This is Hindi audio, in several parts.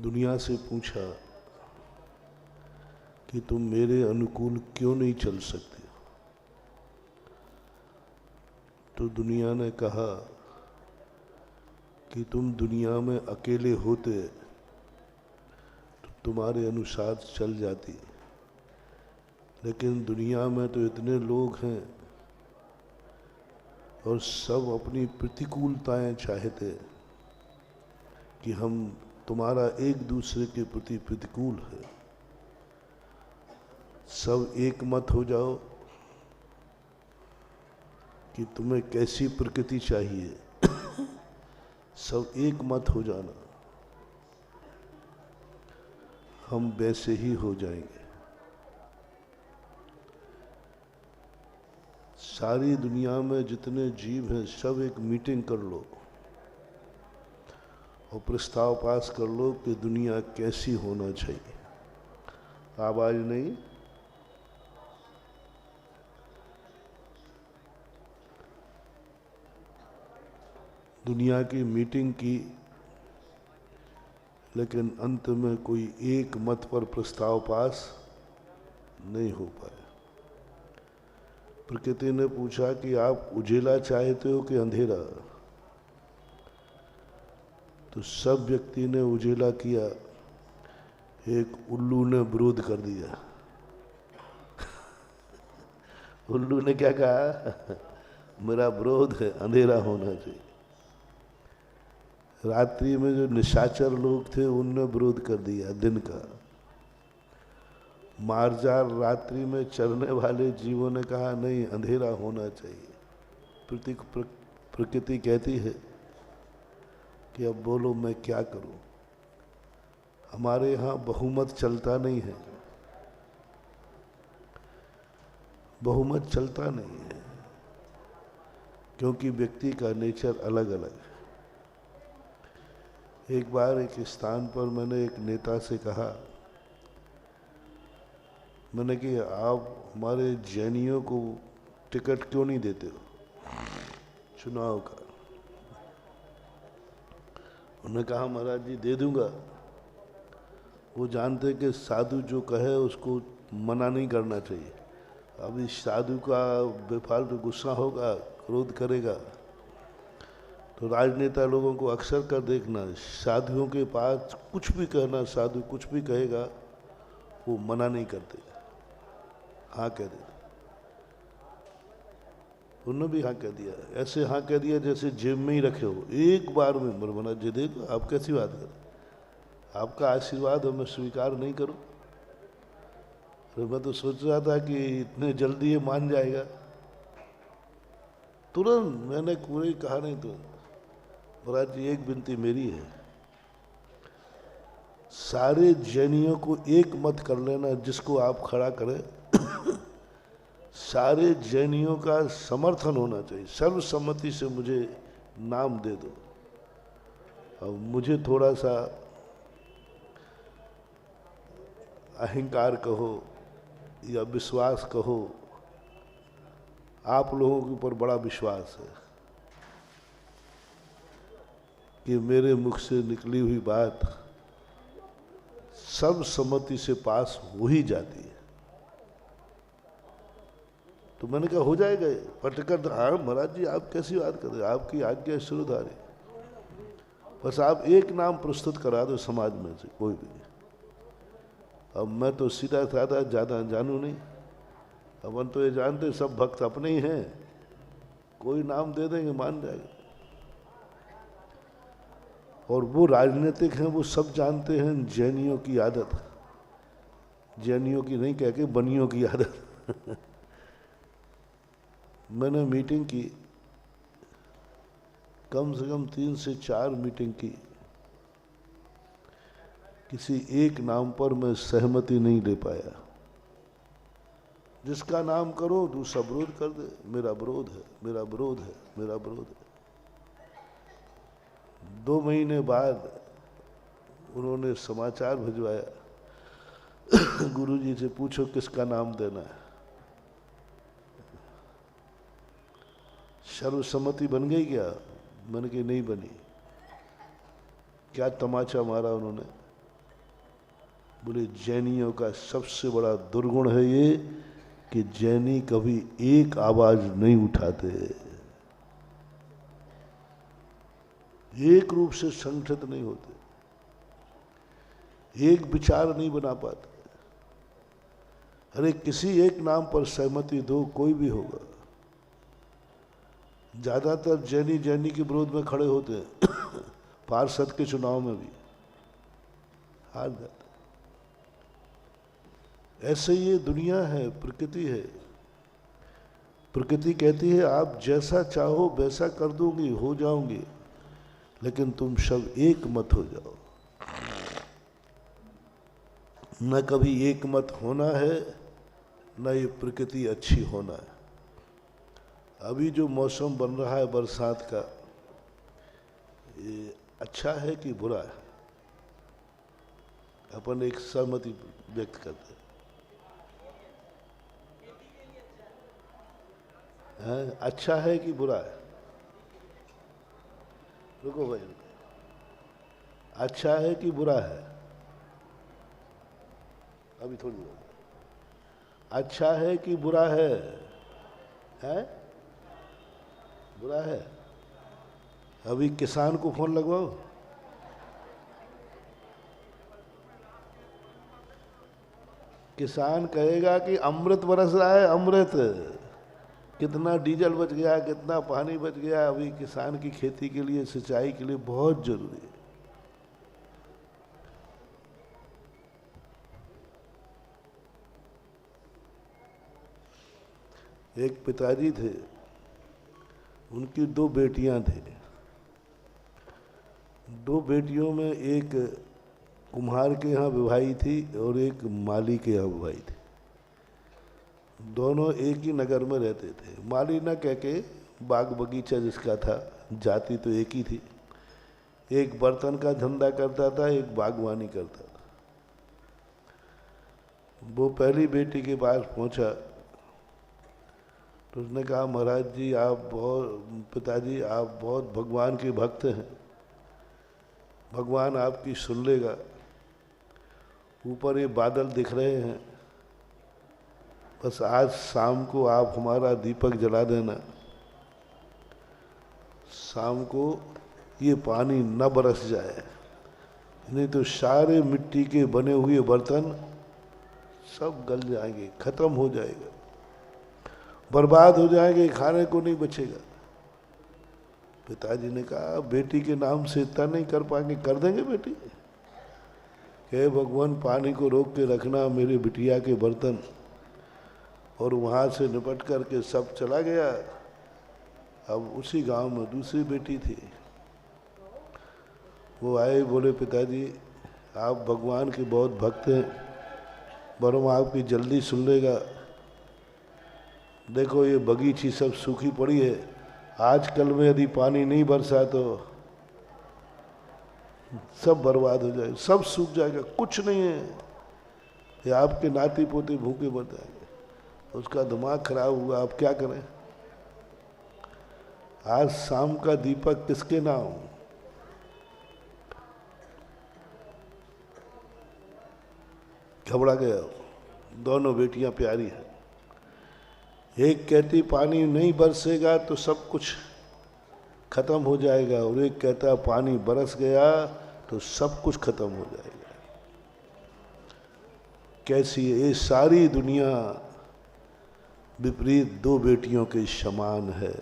दुनिया से पूछा कि तुम मेरे अनुकूल क्यों नहीं चल सकते, तो दुनिया ने कहा कि तुम दुनिया में अकेले होते तो तुम्हारे अनुसार चल जाती, लेकिन दुनिया में तो इतने लोग हैं और सब अपनी प्रतिकूलताएं चाहते कि हम तुम्हारा एक दूसरे के प्रति प्रतिकूल है। सब एक मत हो जाओ कि तुम्हें कैसी प्रकृति चाहिए, सब एक मत हो जाना, हम वैसे ही हो जाएंगे। सारी दुनिया में जितने जीव हैं सब एक मीटिंग कर लो और प्रस्ताव पास कर लो कि दुनिया कैसी होना चाहिए। आवाज नहीं, दुनिया की मीटिंग की, लेकिन अंत में कोई एक मत पर प्रस्ताव पास नहीं हो पाया। प्रकृति ने पूछा कि आप उजेला चाहते हो कि अंधेरा, तो सब व्यक्ति ने उजेला किया, एक उल्लू ने विरोध कर दिया। उल्लू ने क्या कहा, मेरा विरोध है, अंधेरा होना चाहिए। रात्रि में जो निशाचर लोग थे उनने विरोध कर दिया दिन का। मार्जार रात्रि में चरने वाले जीवों ने कहा नहीं, अंधेरा होना चाहिए। प्रकृति कहती है कि अब बोलो मैं क्या करूं। हमारे यहाँ बहुमत चलता नहीं है, बहुमत चलता नहीं है, क्योंकि व्यक्ति का नेचर अलग अलग है। एक बार एक स्थान पर मैंने एक नेता से कहा, मैंने कि आप हमारे जैनियों को टिकट क्यों नहीं देते हो चुनाव का। उन्होंने कहा महाराज जी दे दूंगा। वो जानते कि साधु जो कहे उसको मना नहीं करना चाहिए। अब इस साधु का बेफालतू गुस्सा होगा, क्रोध करेगा, तो राजनेता लोगों को अक्सर कर देखना, साधुओं के पास कुछ भी कहना, साधु कुछ भी कहेगा वो मना नहीं करते, हाँ कह देते। उन्होंने भी हाँ कह दिया, ऐसे हाँ कह दिया जैसे जेब में ही रखे हो, एक बार में मरमना जी देखो आप कैसी बात करें, आपका आशीर्वाद मैं स्वीकार नहीं करूं। तो मैं तो सोच रहा था कि इतने जल्दी ये मान जाएगा। तुरंत मैंने कोई कहा नहीं, तो महाराज जी एक विनती मेरी है, सारे जैनियों को एक मत कर लेना, जिसको आप खड़ा करें सारे जैनियों का समर्थन होना चाहिए, सर्वसम्मति से मुझे नाम दे दो। अब मुझे थोड़ा सा अहंकार कहो या विश्वास कहो, आप लोगों के ऊपर बड़ा विश्वास है कि मेरे मुख से निकली हुई बात सब सम्मति से पास हो ही जाती है। तो मैंने कहा हो जाएगा पटकर। हाँ महाराज जी आप कैसी बात कर रहे हैं, आपकी आज्ञा शुरूधारी, बस आप एक नाम प्रस्तुत करा दो समाज में से कोई भी। अब मैं तो सीधा साधा ज़्यादा जानू नहीं, अपन तो ये जानते सब भक्त अपने ही हैं, कोई नाम दे देंगे मान जाएगा। और वो राजनीतिक हैं, वो सब जानते हैं जैनियों की आदत, जैनियों की नहीं कह के बनियों की आदत। मैंने मीटिंग की, कम से कम 3 से 4 मीटिंग की, किसी एक नाम पर मैं सहमति नहीं ले पाया। जिसका नाम करो दूसरा विरोध कर दे, मेरा विरोध है, मेरा विरोध है, मेरा विरोध है। 2 महीने बाद उन्होंने समाचार भिजवाया, गुरुजी से पूछो किसका नाम देना है। सर्वसम्मति बन गई क्या? मैंने कहा नहीं बनी। क्या तमाचा मारा उन्होंने, बोले जैनियों का सबसे बड़ा दुर्गुण है ये कि जैनी कभी एक आवाज नहीं उठाते, एक रूप से संगठित नहीं होते, एक विचार नहीं बना पाते। अरे किसी एक नाम पर सहमति दो, कोई भी होगा। ज्यादातर जैनी जैनी के विरोध में खड़े होते हैं पार्षद के चुनाव में भी हार जाते। ऐसे ये दुनिया है, प्रकृति है। प्रकृति कहती है आप जैसा चाहो वैसा कर दूंगी, हो जाओगे, लेकिन तुम सब एक मत हो जाओ। न कभी एक मत होना है, न ये प्रकृति अच्छी होना है। अभी जो मौसम बन रहा है बरसात का, ये अच्छा है कि बुरा है? अपन एक सहमति व्यक्त करते हैं, अच्छा है कि बुरा है? रुको भाई, रुको। अच्छा है कि बुरा है? अभी थोड़ी देर, अच्छा है कि बुरा है? हैं? बुरा है। अभी किसान को फोन लगवाओ। किसान कहेगा कि अमृत बरस रहा है, अमृत। कितना डीजल बच गया, कितना पानी बच गया। अभी किसान की खेती के लिए, सिंचाई के लिए बहुत जरूरी है। एक पिताजी थे, उनकी दो बेटियां थी। दो बेटियों में एक कुम्हार के यहाँ विवाही थी और एक माली के यहाँ विवाही थी। दोनों एक ही नगर में रहते थे। माली न कह के बाग बगीचा जिसका था, जाति तो एक ही थी। एक बर्तन का धंधा करता था, एक बागवानी करता था। वो पहली बेटी के पास पहुंचा तो उसने कहा, महाराज जी आप बहुत, पिताजी आप बहुत भगवान के भक्त हैं, भगवान आपकी सुन लेगा। ऊपर ये बादल दिख रहे हैं, बस आज शाम को आप हमारा दीपक जला देना। शाम को ये पानी न बरस जाए, नहीं तो सारे मिट्टी के बने हुए बर्तन सब गल जाएंगे, खत्म हो जाएगा, बर्बाद हो जाएंगे, खाने को नहीं बचेगा। पिताजी ने कहा, बेटी के नाम से इतना नहीं कर पाएंगे, कर देंगे बेटी। कहे भगवान पानी को रोक के रखना, मेरी बिटिया के बर्तन। और वहाँ से निपट करके सब चला गया। अब उसी गांव में दूसरी बेटी थी, वो आए, बोले पिताजी आप भगवान के बहुत भक्त हैं, बरम आपकी जल्दी सुन लेगा। देखो ये बगीची सब सूखी पड़ी है, आजकल में यदि पानी नहीं बरसा तो सब बर्बाद हो जाएगा, सब सूख जाएगा, कुछ नहीं है। ये आपके नाती पोते भूखे मर जाएंगे। उसका दिमाग खराब हुआ, आप क्या करें। आज शाम का दीपक किसके नाम? घबरा गया। दोनों बेटियां प्यारी हैं। एक कहती पानी नहीं बरसेगा तो सब कुछ खत्म हो जाएगा, और एक कहता पानी बरस गया तो सब कुछ खत्म हो जाएगा। कैसी है ये सारी दुनिया? विपरीत दो बेटियों के समान है।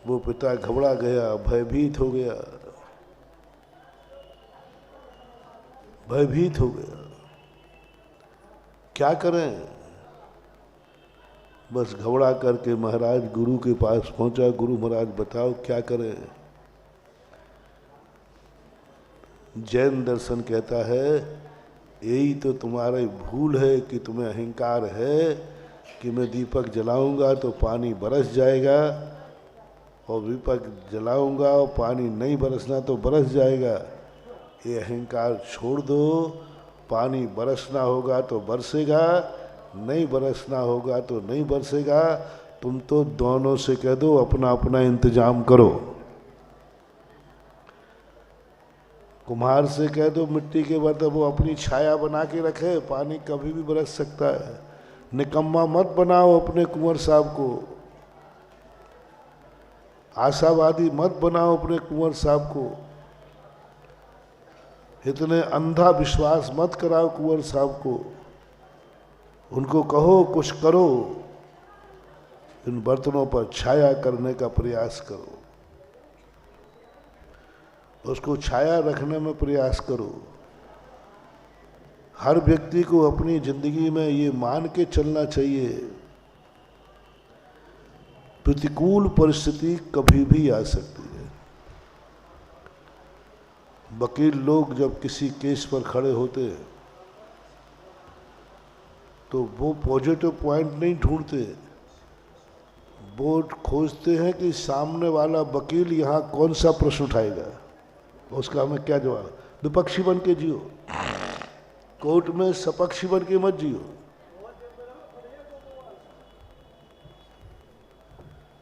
वो पिता घबरा गया, भयभीत हो गया, भयभीत हो गया। क्या करें? बस घबरा करके महाराज गुरु के पास पहुंचा। गुरु महाराज बताओ क्या करें? जैन दर्शन कहता है यही तो तुम्हारी भूल है कि तुम्हें अहंकार है कि मैं दीपक जलाऊंगा तो पानी बरस जाएगा, और दीपक जलाऊंगा और पानी नहीं बरसना तो बरस जाएगा। ये अहंकार छोड़ दो। पानी बरसना होगा तो बरसेगा, नहीं बरसना होगा तो नहीं बरसेगा। तुम तो दोनों से कह दो अपना अपना इंतजाम करो। कुम्हार से कह दो मिट्टी के बर्तन वो अपनी छाया बना के रखे, पानी कभी भी बरस सकता है। निकम्मा मत बनाओ अपने कुंवर साहब को, आशावादी मत बनाओ अपने कुंवर साहब को, इतने अंधा विश्वास मत कराओ कुंवर साहब को। उनको कहो कुछ करो, इन बर्तनों पर छाया करने का प्रयास करो, उसको छाया रखने में प्रयास करो। हर व्यक्ति को अपनी जिंदगी में ये मान के चलना चाहिए, प्रतिकूल परिस्थिति कभी भी आ सकती है। वकील लोग जब किसी केस पर खड़े होते हैं तो वो पॉजिटिव पॉइंट नहीं ढूंढते, वो खोजते हैं कि सामने वाला वकील यहाँ कौन सा प्रश्न उठाएगा, उसका हमें क्या जवाब। विपक्षी बन के जियो, कोर्ट में सपक्षी बन के मत जियो।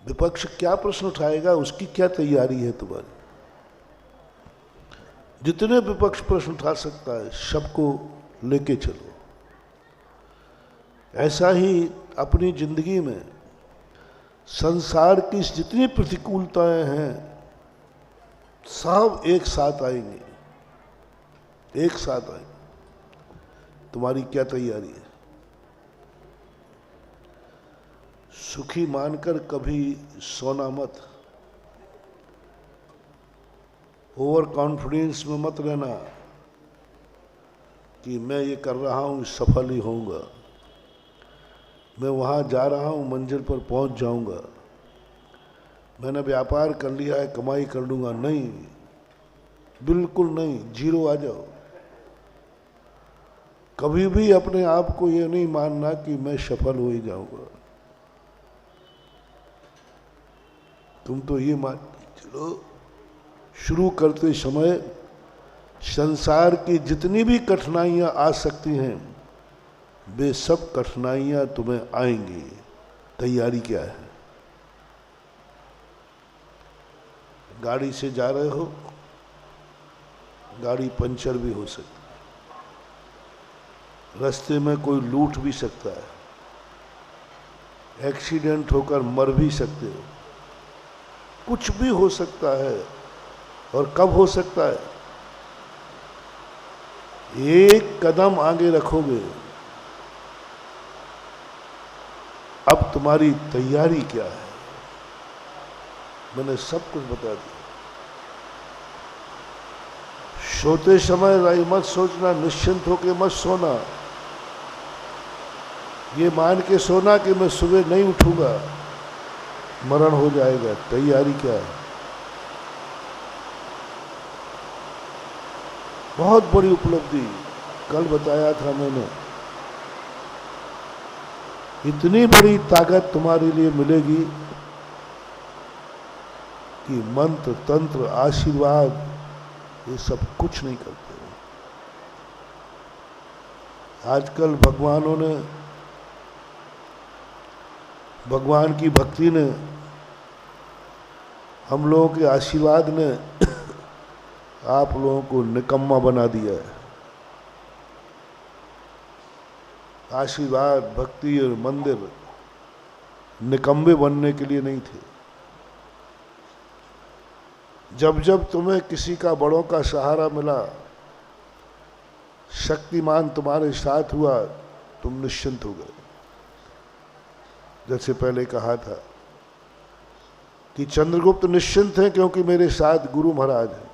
विपक्ष क्या प्रश्न उठाएगा, उसकी क्या तैयारी है तुम्हारी। जितने विपक्ष प्रश्न उठा सकता है सबको लेके चलो। ऐसा ही अपनी जिंदगी में संसार की जितनी प्रतिकूलताएं हैं सब एक साथ आएंगी, एक साथ आएंगी। तुम्हारी क्या तैयारी है। सुखी मानकर कभी सोना मत, ओवर कॉन्फिडेंस में मत रहना कि मैं ये कर रहा हूँ सफल ही होऊंगा, मैं वहाँ जा रहा हूँ मंजिल पर पहुँच जाऊंगा, मैंने व्यापार कर लिया है कमाई कर लूँगा। नहीं, बिल्कुल नहीं, जीरो आ जाओ। कभी भी अपने आप को ये नहीं मानना कि मैं सफल हो ही जाऊंगा। तुम तो ये मान चलो, शुरू करते समय संसार की जितनी भी कठिनाइयां आ सकती हैं वे सब कठिनाइयां तुम्हें आएंगी। तैयारी क्या है। गाड़ी से जा रहे हो, गाड़ी पंचर भी हो सकती है, रास्ते में कोई लूट भी सकता है, एक्सीडेंट होकर मर भी सकते हो, कुछ भी हो सकता है। और कब हो सकता है, एक कदम आगे रखोगे। अब तुम्हारी तैयारी क्या है, मैंने सब कुछ बता दिया। सोते समय राय मत सोचना, निश्चिंत होकर मत सोना, ये मान के सोना कि मैं सुबह नहीं उठूंगा, मरण हो जाएगा। तैयारी क्या है। बहुत बड़ी उपलब्धि कल बताया था मैंने, इतनी बड़ी ताकत तुम्हारे लिए मिलेगी कि मंत्र तंत्र आशीर्वाद ये सब कुछ नहीं करते। आजकल भगवानों ने, भगवान की भक्ति ने, हम लोगों के आशीर्वाद ने आप लोगों को निकम्मा बना दिया है। आशीर्वाद, भक्ति और मंदिर निकम्मे बनने के लिए नहीं थे। जब जब तुम्हें किसी का, बड़ों का सहारा मिला, शक्तिमान तुम्हारे साथ हुआ, तुम निश्चिंत हो गए। जैसे पहले कहा था कि चंद्रगुप्त निश्चिंत हैं क्योंकि मेरे साथ गुरु महाराज हैं।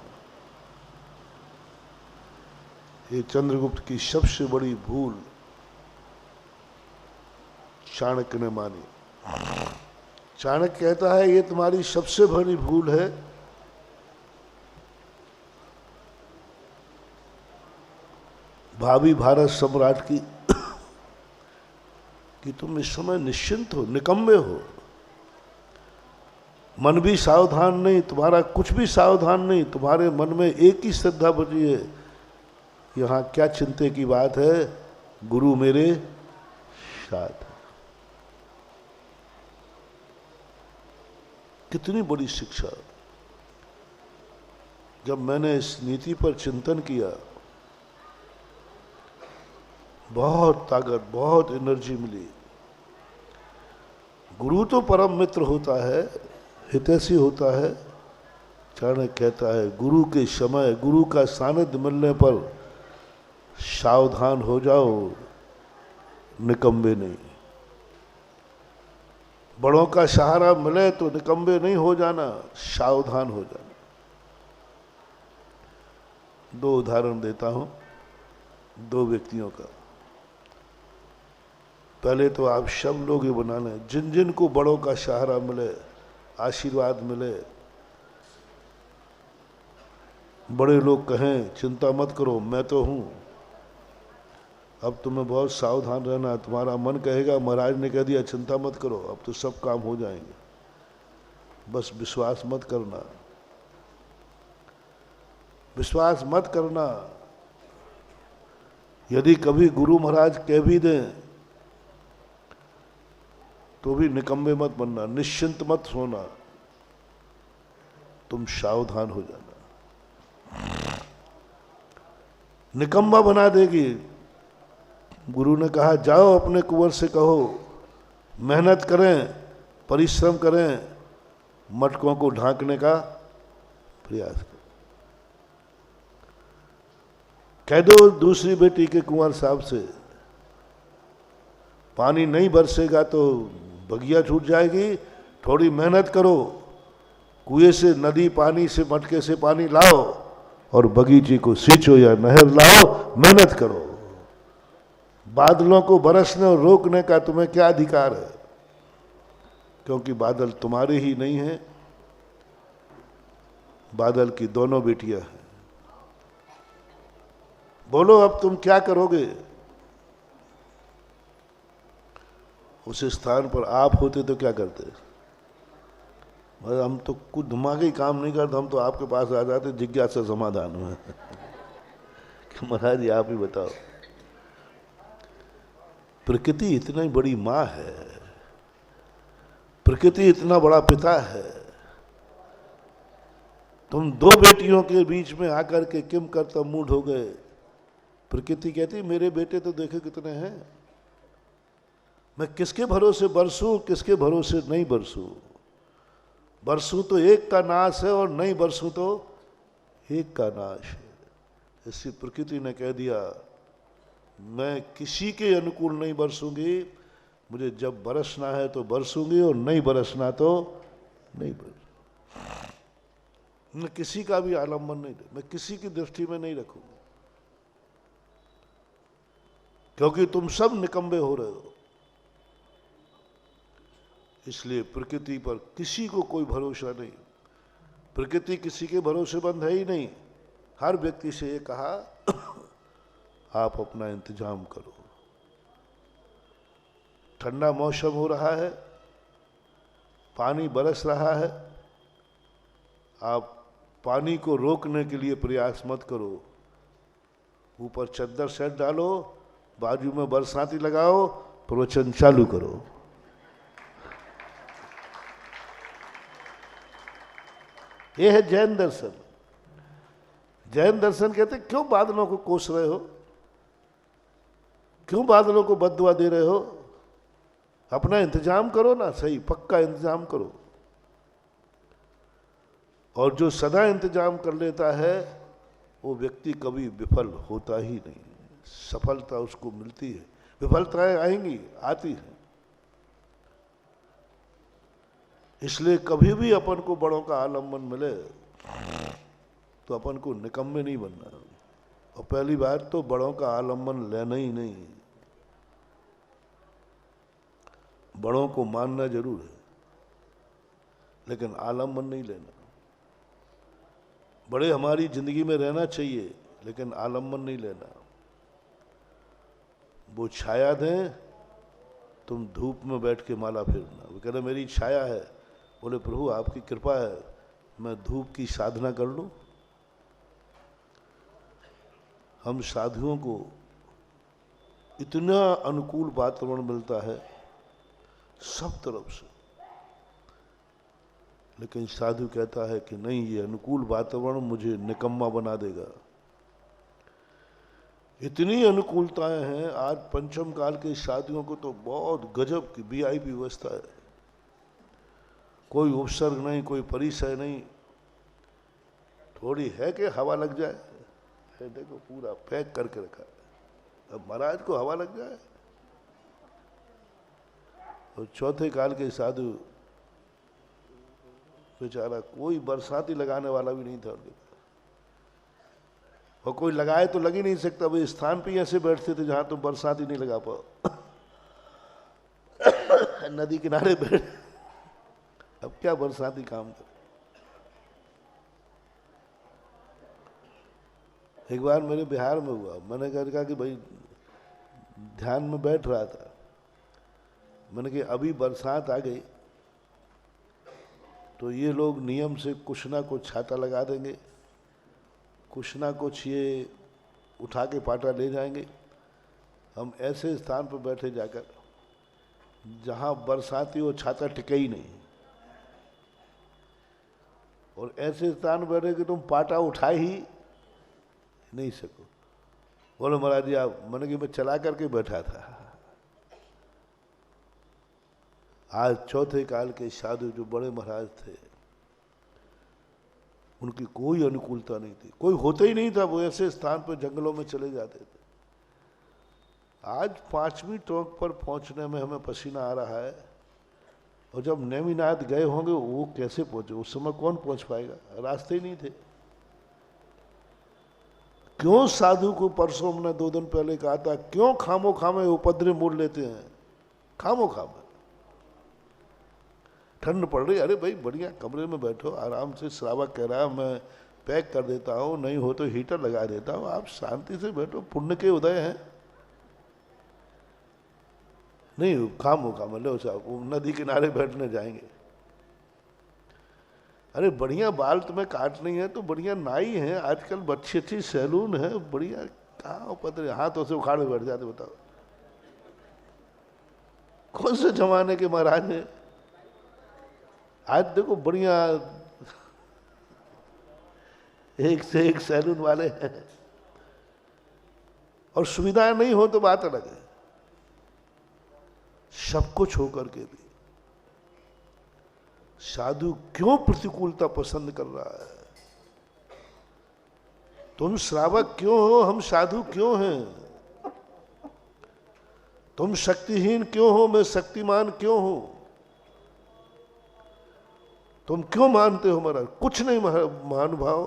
ये चंद्रगुप्त की सबसे बड़ी भूल चाणक्य ने मानी। चाणक्य कहता है ये तुम्हारी सबसे बड़ी भूल है भावी भारत सम्राट की, कि तुम इस समय निश्चिंत हो, निकम्मे हो, मन भी सावधान नहीं, तुम्हारा कुछ भी सावधान नहीं, तुम्हारे मन में एक ही श्रद्धा बची है, यहाँ क्या चिंता की बात है, गुरु मेरे साथ। कितनी बड़ी शिक्षा। जब मैंने इस नीति पर चिंतन किया, बहुत ताकत, बहुत एनर्जी मिली। गुरु तो परम मित्र होता है, हितैषी होता है। चाणक्य कहता है गुरु के समय, गुरु का सानिध्य मिलने पर सावधान हो जाओ, निकम्बे नहीं। बड़ों का सहारा मिले तो निकम्बे नहीं हो जाना, सावधान हो जाना। दो उदाहरण देता हूं, दो व्यक्तियों का। पहले तो आप सब लोग ये बना लें, जिन जिन को बड़ों का सहारा मिले, आशीर्वाद मिले, बड़े लोग कहें चिंता मत करो मैं तो हूं, अब तुम्हें बहुत सावधान रहना। तुम्हारा मन कहेगा महाराज ने कह दिया चिंता मत करो, अब तो सब काम हो जाएंगे, बस विश्वास मत करना, विश्वास मत करना। यदि कभी गुरु महाराज कह भी दें तो भी निकम्मे मत बनना, निश्चिंत मत सोना, तुम सावधान हो जाना। निकम्मा बना देगी। गुरु ने कहा जाओ अपने कुंवर से कहो मेहनत करें, परिश्रम करें, मटकों को ढांकने का प्रयास करें। कह दो दूसरी बेटी के कुंवर साहब से पानी नहीं बरसेगा तो बगिया छूट जाएगी, थोड़ी मेहनत करो, कुएं से नदी पानी से मटके से पानी लाओ और बगीचे को सींचो या नहर लाओ, मेहनत करो। बादलों को बरसने और रोकने का तुम्हें क्या अधिकार है, क्योंकि बादल तुम्हारे ही नहीं हैं, बादल की दोनों बेटियां हैं। बोलो अब तुम क्या करोगे? उस स्थान पर आप होते तो क्या करते? हम तो कुछ दिमागी काम नहीं करते, हम तो आपके पास आ जाते जिज्ञासा समाधान में कि महाराज जी आप ही बताओ। प्रकृति इतनी बड़ी माँ है, प्रकृति इतना बड़ा पिता है, तुम दो बेटियों के बीच में आकर के किम करता मूड हो गए। प्रकृति कहती मेरे बेटे तो देखे कितने हैं, मैं किसके भरोसे बरसूं, किसके भरोसे नहीं बरसूं। बरसूं तो एक का नाश है और नहीं बरसूं तो एक का नाश है। इसी प्रकृति ने कह दिया मैं किसी के अनुकूल नहीं बरसूंगी, मुझे जब बरसना है तो बरसूंगी और नहीं बरसना तो नहीं बरसूंगी। मैं किसी का भी आलम्बन नहीं, मैं किसी की दृष्टि में नहीं रखूंगी, क्योंकि तुम सब निकम्बे हो रहे हो। इसलिए प्रकृति पर किसी को कोई भरोसा नहीं, प्रकृति किसी के भरोसेमंद है ही नहीं। हर व्यक्ति से ये कहा आप अपना इंतजाम करो। ठंडा मौसम हो रहा है, पानी बरस रहा है, आप पानी को रोकने के लिए प्रयास मत करो। ऊपर चद्दर सेट डालो, बाजू में बरसाती लगाओ, प्रवचन चालू करो। यह है जैन दर्शन। जैन दर्शन कहते क्यों बादलों को कोस रहे हो, क्यों बादलों को बद्दुआ दे रहे हो? अपना इंतजाम करो ना, सही पक्का इंतजाम करो। और जो सदा इंतजाम कर लेता है वो व्यक्ति कभी विफल होता ही नहीं, सफलता उसको मिलती है। विफलताएं आएंगी, आती हैं। इसलिए कभी भी अपन को बड़ों का आलम्बन मिले तो अपन को निकम्मे नहीं बनना। और पहली बात तो बड़ों का आलम्बन लेना ही नहीं, बड़ों को मानना जरूर है लेकिन आलम्बन नहीं लेना। बड़े हमारी जिंदगी में रहना चाहिए लेकिन आलम्बन नहीं लेना। वो छाया दें, तुम धूप में बैठ के माला फेरना। वो कह रहे मेरी छाया है, बोले प्रभु आपकी कृपा है, मैं धूप की साधना कर लूं। हम साधुओं को इतना अनुकूल वातावरण मिलता है सब तरफ से, लेकिन साधु कहता है कि नहीं, ये अनुकूल वातावरण मुझे निकम्मा बना देगा। इतनी अनुकूलताएं हैं, आज पंचम काल के साधुओं को तो बहुत गजब की वीआईपी व्यवस्था है। कोई उपसर्ग नहीं, कोई परिचय नहीं, थोड़ी है कि हवा लग जाए, देखो पूरा पैक करके रखा है। अब महाराज को हवा लग जाए। और चौथे काल के साधु बेचारा कोई बरसाती लगाने वाला भी नहीं था उनके पास, और कोई लगाए तो लग ही नहीं सकता। वे स्थान पे ऐसे बैठते थे जहां तो बरसाती नहीं लगा पाओ। नदी किनारे बैठ, अब क्या बरसाती काम करे। एक बार मेरे बिहार में हुआ, मैंने कहा कि भाई ध्यान में बैठ रहा था, मैंने कहा अभी बरसात आ गई तो ये लोग नियम से कुछ ना कुछ छाता लगा देंगे, कुछ ना कुछ ये उठा के पाटा ले जाएंगे। हम ऐसे स्थान पर बैठे जाकर जहां बरसाती वो छाता टिके ही नहीं, और ऐसे स्थान पर बैठे कि तुम पाटा उठा ही नहीं सको। बोलो महाराज जी आप, मैंने कि मैं चला करके बैठा था। आज चौथे काल के साधु जो बड़े महाराज थे, उनकी कोई अनुकूलता नहीं थी, कोई होता ही नहीं था, वो ऐसे स्थान पर जंगलों में चले जाते थे। आज 5वीं टोक पर पहुंचने में हमें पसीना आ रहा है, और जब नेमिनाथ गए होंगे वो कैसे पहुंचे, उस समय कौन पहुंच पाएगा, रास्ते ही नहीं थे। क्यों साधु को परसों हमने 2 दिन पहले कहा था, क्यों खामो खामे उपद्रव मोड़ लेते हैं, खामो खामे। ठंड पड़ रही, अरे भाई बढ़िया कमरे में बैठो आराम से, श्रावक कह रहा है मैं पैक कर देता हूँ, नहीं हो तो हीटर लगा देता हूँ, आप शांति से बैठो, पुण्य के उदय हैं। नहीं खामो खामे, लो साहब नदी किनारे बैठने जाएंगे। अरे बढ़िया बाल तुम्हें काटनी है तो बढ़िया नाई है, आजकल अच्छी अच्छी सैलून है, बढ़िया, कहाँ उपद्रव, हाथों से उखाड़ बैठ जाते। बताओ कौन से जमाने के महाराज हैं। आज देखो बढ़िया एक से एक सैलून वाले हैं, और सुविधाएं नहीं हो तो बात अलग है। सब कुछ होकर के भी साधु क्यों प्रतिकूलता पसंद कर रहा है। तुम श्रावक क्यों हो, हम साधु क्यों हैं। तुम शक्तिहीन क्यों हो, मैं शक्तिमान क्यों हूं। तुम क्यों मानते हो महाराज, कुछ नहीं महानुभाव,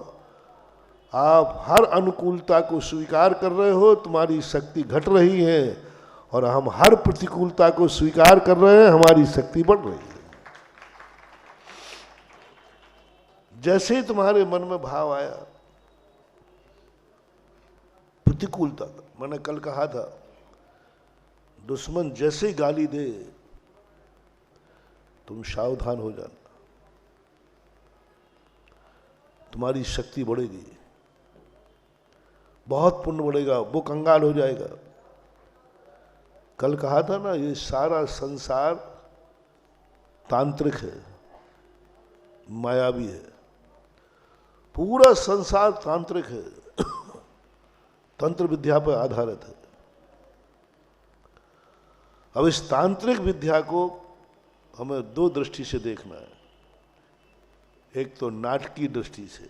आप हर अनुकूलता को स्वीकार कर रहे हो, तुम्हारी शक्ति घट रही है, और हम हर प्रतिकूलता को स्वीकार कर रहे हैं, हमारी शक्ति बढ़ रही है। जैसे ही तुम्हारे मन में भाव आया प्रतिकूलता का, मैंने कल कहा था दुश्मन जैसे गाली दे तुम सावधान हो जाना, तुम्हारी शक्ति बढ़ेगी, बहुत पुण्य बढ़ेगा, वो कंगाल हो जाएगा। कल कहा था ना, ये सारा संसार तांत्रिक है, मायावी है, पूरा संसार तांत्रिक है, तंत्र विद्या पर आधारित है। अब इस तांत्रिक विद्या को हमें 2 दृष्टि से देखना है। एक तो नाटकीय दृष्टि से,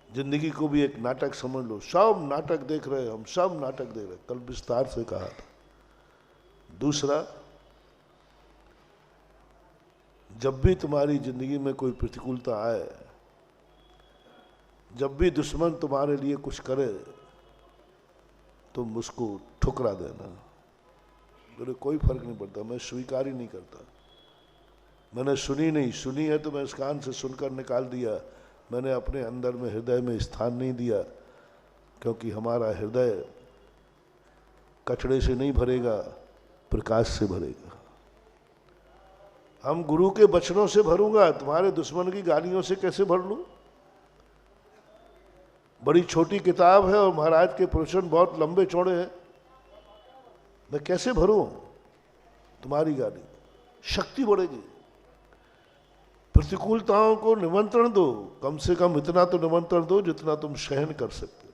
जिंदगी को भी एक नाटक समझ लो, सब नाटक देख रहे हैं हम, सब नाटक देख रहे हैं, कल विस्तार से कहा था। दूसरा, जब भी तुम्हारी जिंदगी में कोई प्रतिकूलता आए, जब भी दुश्मन तुम्हारे लिए कुछ करे, तुम उसको ठुकरा देना। मेरे कोई फर्क नहीं पड़ता, मैं स्वीकार ही नहीं करता। मैंने सुनी नहीं, सुनी है तो मैं इस कान से सुनकर निकाल दिया, मैंने अपने अंदर में हृदय में स्थान नहीं दिया, क्योंकि हमारा हृदय कचड़े से नहीं भरेगा, प्रकाश से भरेगा। हम गुरु के वचनों से भरूंगा, तुम्हारे दुश्मन की गालियों से कैसे भर लूं। बड़ी छोटी किताब है और महाराज के प्रवचन बहुत लंबे चौड़े हैं, मैं कैसे भरूं तुम्हारी गाली। शक्ति बढ़ेगी, प्रतिकूलताओं को निमंत्रण दो, कम से कम इतना तो निमंत्रण दो जितना तुम सहन कर सकते हो।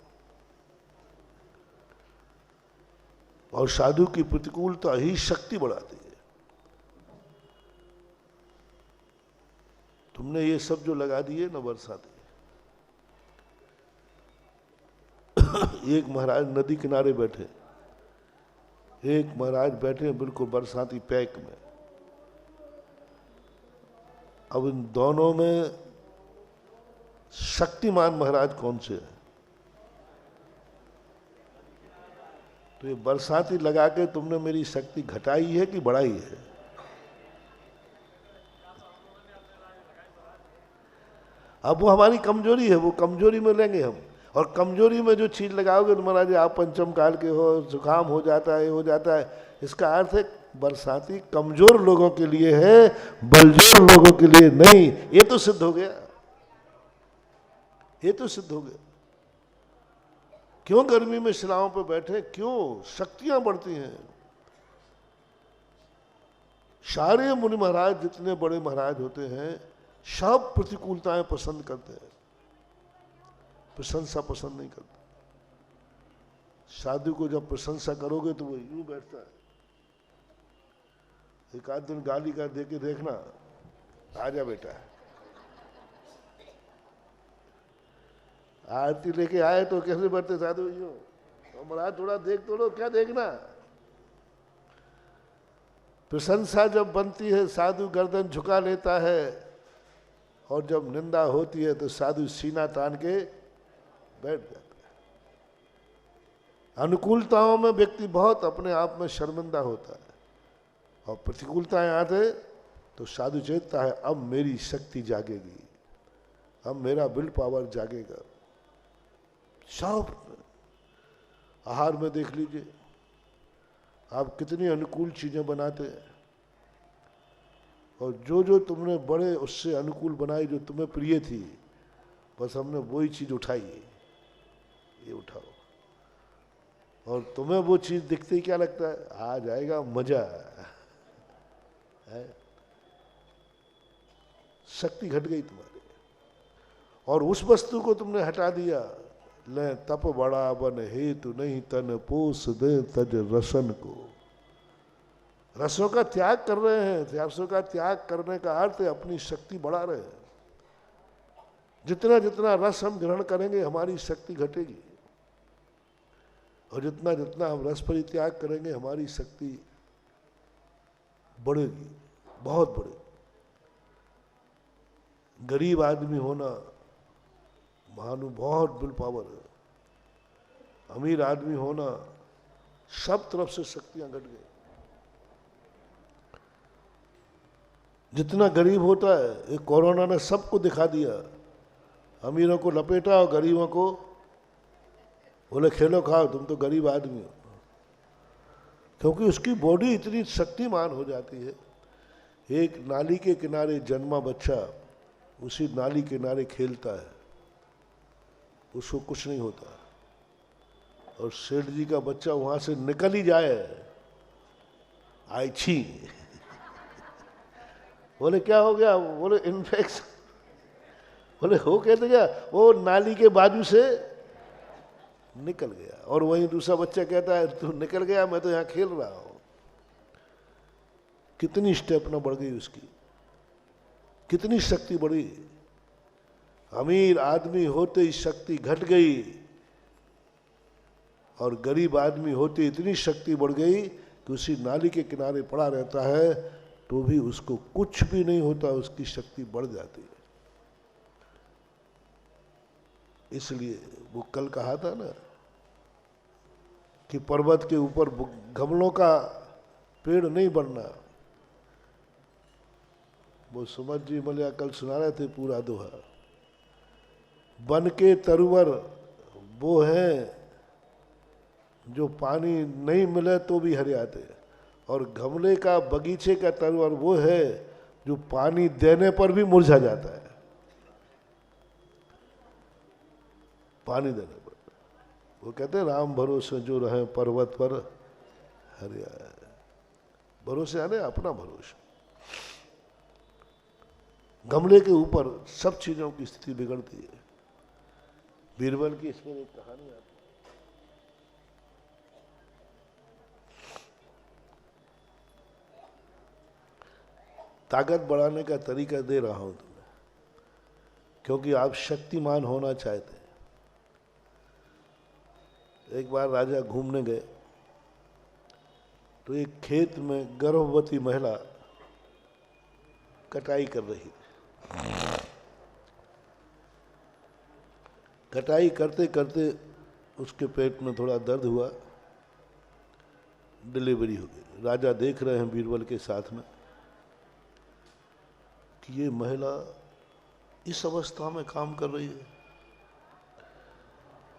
और साधु की प्रतिकूलता ही शक्ति बढ़ाती है। तुमने ये सब जो लगा दिए ना बरसाती, एक महाराज नदी किनारे बैठे, एक महाराज बैठे बिल्कुल बरसाती पैक में। अब इन दोनों में शक्तिमान महाराज कौन से हैं? तो ये बरसाती लगा के तुमने मेरी शक्ति घटाई है कि बढ़ाई है? अब वो हमारी कमजोरी है, वो कमजोरी में लेंगे हम। और कमजोरी में जो चीज लगाओगे तो महाराज आप पंचम काल के हो, जुकाम हो जाता है, हो जाता है। इसका अर्थ है बरसाती कमजोर लोगों के लिए है, बलजोर लोगों के लिए नहीं। ये तो सिद्ध हो गया, ये तो सिद्ध हो गया। क्यों गर्मी में शिलाओं पर बैठे? क्यों? शक्तियां बढ़ती हैं। सारे मुनि महाराज जितने बड़े महाराज होते हैं सब प्रतिकूलताएं पसंद करते हैं, प्रशंसा पसंद नहीं करते। साधु को जब प्रशंसा करोगे तो वो यूं बैठता है, एक आध दिन गाली का दे के देखना, आजा बेटा। आरती लेके आए तो कैसे बैठते साधु? यूं। तो महाराज थोड़ा देख तो लो, क्या देखना। प्रशंसा जब बनती है साधु गर्दन झुका लेता है, और जब निंदा होती है तो साधु सीना तान के बैठ जाता है। अनुकूलताओं में व्यक्ति बहुत अपने आप में शर्मिंदा होता है, और प्रतिकूलताएं आते तो साधु चेतता है अब मेरी शक्ति जागेगी, अब मेरा विल पावर जागेगा। सब आहार में देख लीजिए, आप कितनी अनुकूल चीजें बनाते हैं, और जो जो तुमने बड़े उससे अनुकूल बनाई, जो तुम्हें प्रिय थी, बस हमने वही चीज उठाई, ये उठाओ। और तुम्हें वो चीज दिखते ही क्या लगता है? आ जाएगा मजा है। शक्ति घट गई तुम्हारी, और उस वस्तु को तुमने हटा दिया। ले तप बड़ा बन हेतु नहीं तन पोस दे तज रसन को। रसों का त्याग कर रहे हैं। रसों का त्याग करने का अर्थ है अपनी शक्ति बढ़ा रहे हैं। जितना जितना रस हम ग्रहण करेंगे हमारी शक्ति घटेगी, और जितना जितना हम रस परित्याग करेंगे हमारी शक्ति बढ़ेगी, बहुत बढ़ेगी। गरीब आदमी होना मानो बहुत विल पावर है, अमीर आदमी होना, सब तरफ से शक्तियां घट गई। जितना गरीब होता है, ये कोरोना ने सबको दिखा दिया। अमीरों को लपेटा और गरीबों को बोले खेलो खाओ, तुम तो गरीब आदमी हो। क्योंकि उसकी बॉडी इतनी शक्तिमान हो जाती है। एक नाली के किनारे जन्मा बच्चा उसी नाली के किनारे खेलता है, उसको कुछ नहीं होता। और सेठ जी का बच्चा वहां से निकल ही जाए, आई छी, बोले क्या हो गया? बोले इन्फेक्शन। बोले हो कहते क्या? वो नाली के बाजू से निकल गया। और वहीं दूसरा बच्चा कहता है तू निकल गया, मैं तो यहाँ खेल रहा हूं। कितनी स्टेपना बढ़ गई उसकी, कितनी शक्ति बढ़ी। अमीर आदमी होते ही शक्ति घट गई, और गरीब आदमी होते इतनी शक्ति बढ़ गई कि उसी नाली के किनारे पड़ा रहता है तो भी उसको कुछ भी नहीं होता, उसकी शक्ति बढ़ जाती है। इसलिए वो कल कहा था ना कि पर्वत के ऊपर गमलों का पेड़ नहीं बनना। वो सुमत जी मलिया कल सुना रहे थे पूरा दोहा। बन के तरुवर वो है जो पानी नहीं मिले तो भी हरियाते, और गमले का बगीचे का तरुवर वो है जो पानी देने पर भी मुरझा जाता है। पानी देने पर वो कहते हैं राम भरोसे जो रहे पर्वत पर हरिया। भरोसे आने अपना भरोसा। गमले के ऊपर सब चीजों की स्थिति बिगड़ती है। बीरबल की इसमें एक कहानी आती है। ताकत बढ़ाने का तरीका दे रहा हूं तुम्हें, क्योंकि आप शक्तिमान होना चाहते हैं। एक बार राजा घूमने गए तो एक खेत में गर्भवती महिला कटाई कर रही। कटाई करते करते उसके पेट में थोड़ा दर्द हुआ, डिलीवरी हो गई। राजा देख रहे हैं बीरबल के साथ में कि ये महिला इस अवस्था में काम कर रही है,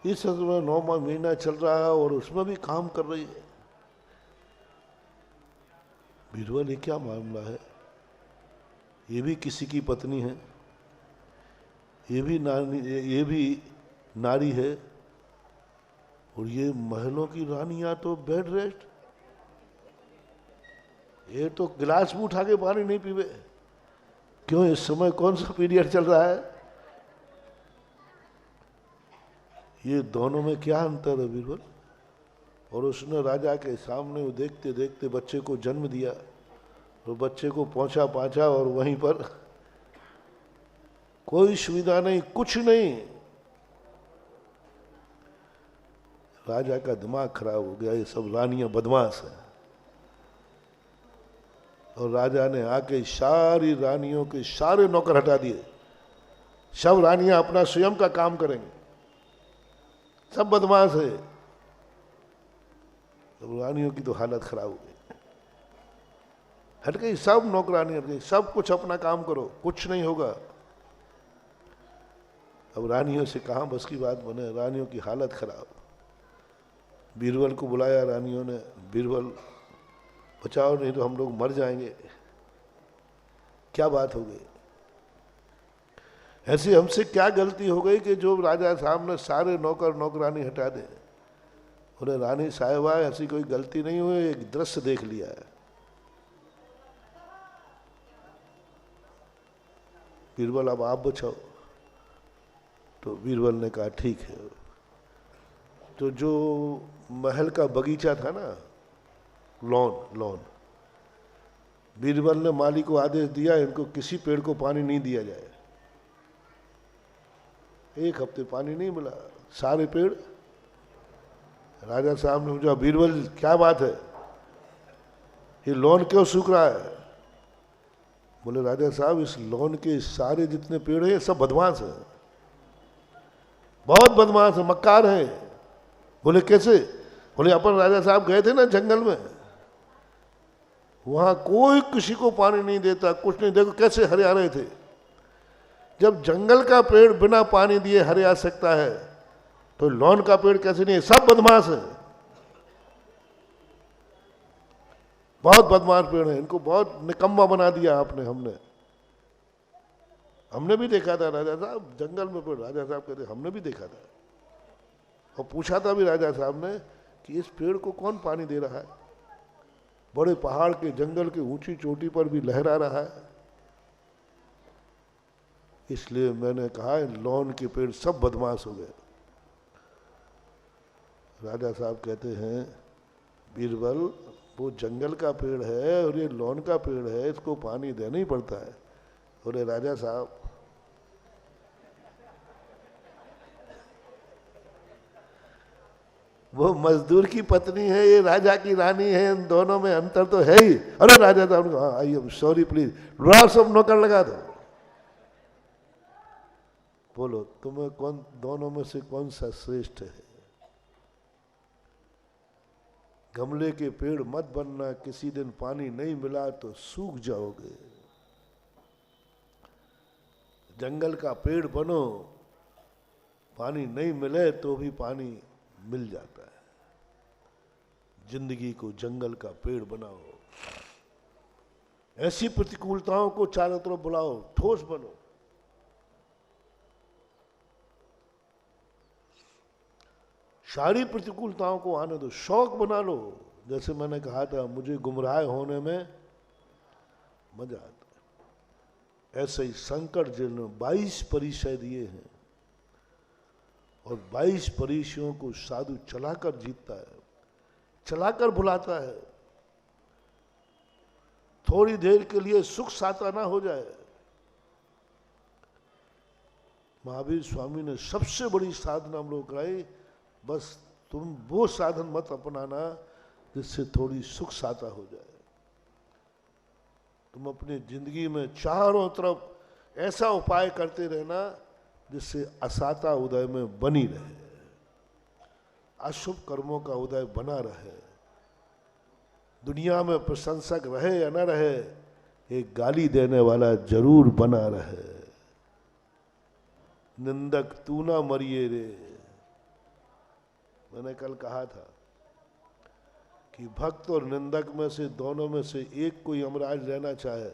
इस समय 9वां महीना चल रहा है और उसमें भी काम कर रही है। बीरबल ये क्या मामला है? ये भी किसी की पत्नी है, ये भी नारी है, और ये महलों की रानियां तो बेड रेस्ट, ये तो गिलास में उठा के पानी नहीं पीवे। क्यों, इस समय कौन सा पीरियड चल रहा है? ये दोनों में क्या अंतर है बीरबल? और उसने राजा के सामने वो देखते देखते बच्चे को जन्म दिया, तो बच्चे को पहुंचा पाचा और वहीं पर कोई सुविधा नहीं, कुछ नहीं। राजा का दिमाग खराब हो गया, ये सब रानियां बदमाश है। और राजा ने आके सारी रानियों के सारे नौकर हटा दिए, सब रानियां अपना स्वयं का काम करेंगे, सब बदमाश है। तो रानियों की तो हालत खराब हो गई, हट गई, सब नौकरानी हट गई, सब कुछ अपना काम करो, कुछ नहीं होगा। अब रानियों से कहां बस की बात बने, रानियों की हालत खराब। बीरबल को बुलाया रानियों ने, बीरबल बचाओ नहीं तो हम लोग मर जाएंगे। क्या बात हो गई? ऐसी हमसे क्या गलती हो गई कि जो राजा साहब ने सारे नौकर नौकरानी हटा दे? बोले रानी साहिबा ऐसी कोई गलती नहीं हुई, एक दृश्य देख लिया है। बीरबल अब आप बचाओ। तो बीरबल ने कहा ठीक है। तो जो महल का बगीचा था ना, लॉन, बीरबल ने माली को आदेश दिया इनको किसी पेड़ को पानी नहीं दिया जाए। 1 हफ्ते पानी नहीं मिला, सारे पेड़। राजा साहब ने पूछा बीरबल क्या बात है, ये लॉन क्यों सूख रहा है? बोले राजा साहब इस लॉन के सारे जितने पेड़ हैं सब बदमाश हैं, बहुत बदमाश है, मक्कार है। बोले कैसे? बोले अपन राजा साहब गए थे ना जंगल में, वहां कोई किसी को पानी नहीं देता, कुछ नहीं, देखो कैसे हरिया रहे थे। जब जंगल का पेड़ बिना पानी दिए हरिया सकता है तो लॉन का पेड़ कैसे नहीं है? सब बदमाश है, बहुत बदमाश पेड़ है, इनको बहुत निकम्मा बना दिया आपने। हमने भी देखा था राजा साहब जंगल में पेड़। राजा साहब कहते हमने भी देखा था, और पूछा था भी राजा साहब ने कि इस पेड़ को कौन पानी दे रहा है? बड़े पहाड़ के जंगल के ऊंची चोटी पर भी लहरा रहा है। इसलिए मैंने कहा लॉन के पेड़ सब बदमाश हो गए। राजा साहब कहते हैं बीरबल वो जंगल का पेड़ है और ये लॉन का पेड़ है, इसको पानी देना ही पड़ता है। बोले राजा साहब वो मजदूर की पत्नी है, ये राजा की रानी है, इन दोनों में अंतर तो है ही। अरे राजा साहब हाँ आइए, सॉरी प्लीज, सब नौकर लगा दो। बोलो तुम्हें कौन दोनों में से कौन सा श्रेष्ठ है? गमले के पेड़ मत बनना, किसी दिन पानी नहीं मिला तो सूख जाओगे। जंगल का पेड़ बनो, पानी नहीं मिले तो भी पानी मिल जाता है। जिंदगी को जंगल का पेड़ बनाओ, ऐसी प्रतिकूलताओं को चारों तरफ बुलाओ, ठोस बनो। सारी प्रतिकूलताओं को आने दो, शौक बना लो। जैसे मैंने कहा था मुझे गुमराह होने में मजा आता है। ऐसे ही शंकर जी ने 22 परिचय दिए हैं और 22 परिचयों को साधु चलाकर जीतता है, चलाकर भुलाता है। थोड़ी देर के लिए सुख साता ना हो जाए। महावीर स्वामी ने सबसे बड़ी साधना हम लोग कराई, बस तुम वो साधन मत अपनाना जिससे थोड़ी सुख साता हो जाए। तुम अपनी जिंदगी में चारों तरफ ऐसा उपाय करते रहना जिससे असाता उदय में बनी रहे, अशुभ कर्मों का उदय बना रहे। दुनिया में प्रशंसक रहे या न रहे, एक गाली देने वाला जरूर बना रहे। निंदक तू ना मरिए रे। मैंने कल कहा था कि भक्त और निंदक में से, दोनों में से एक कोई यमराज रहना चाहे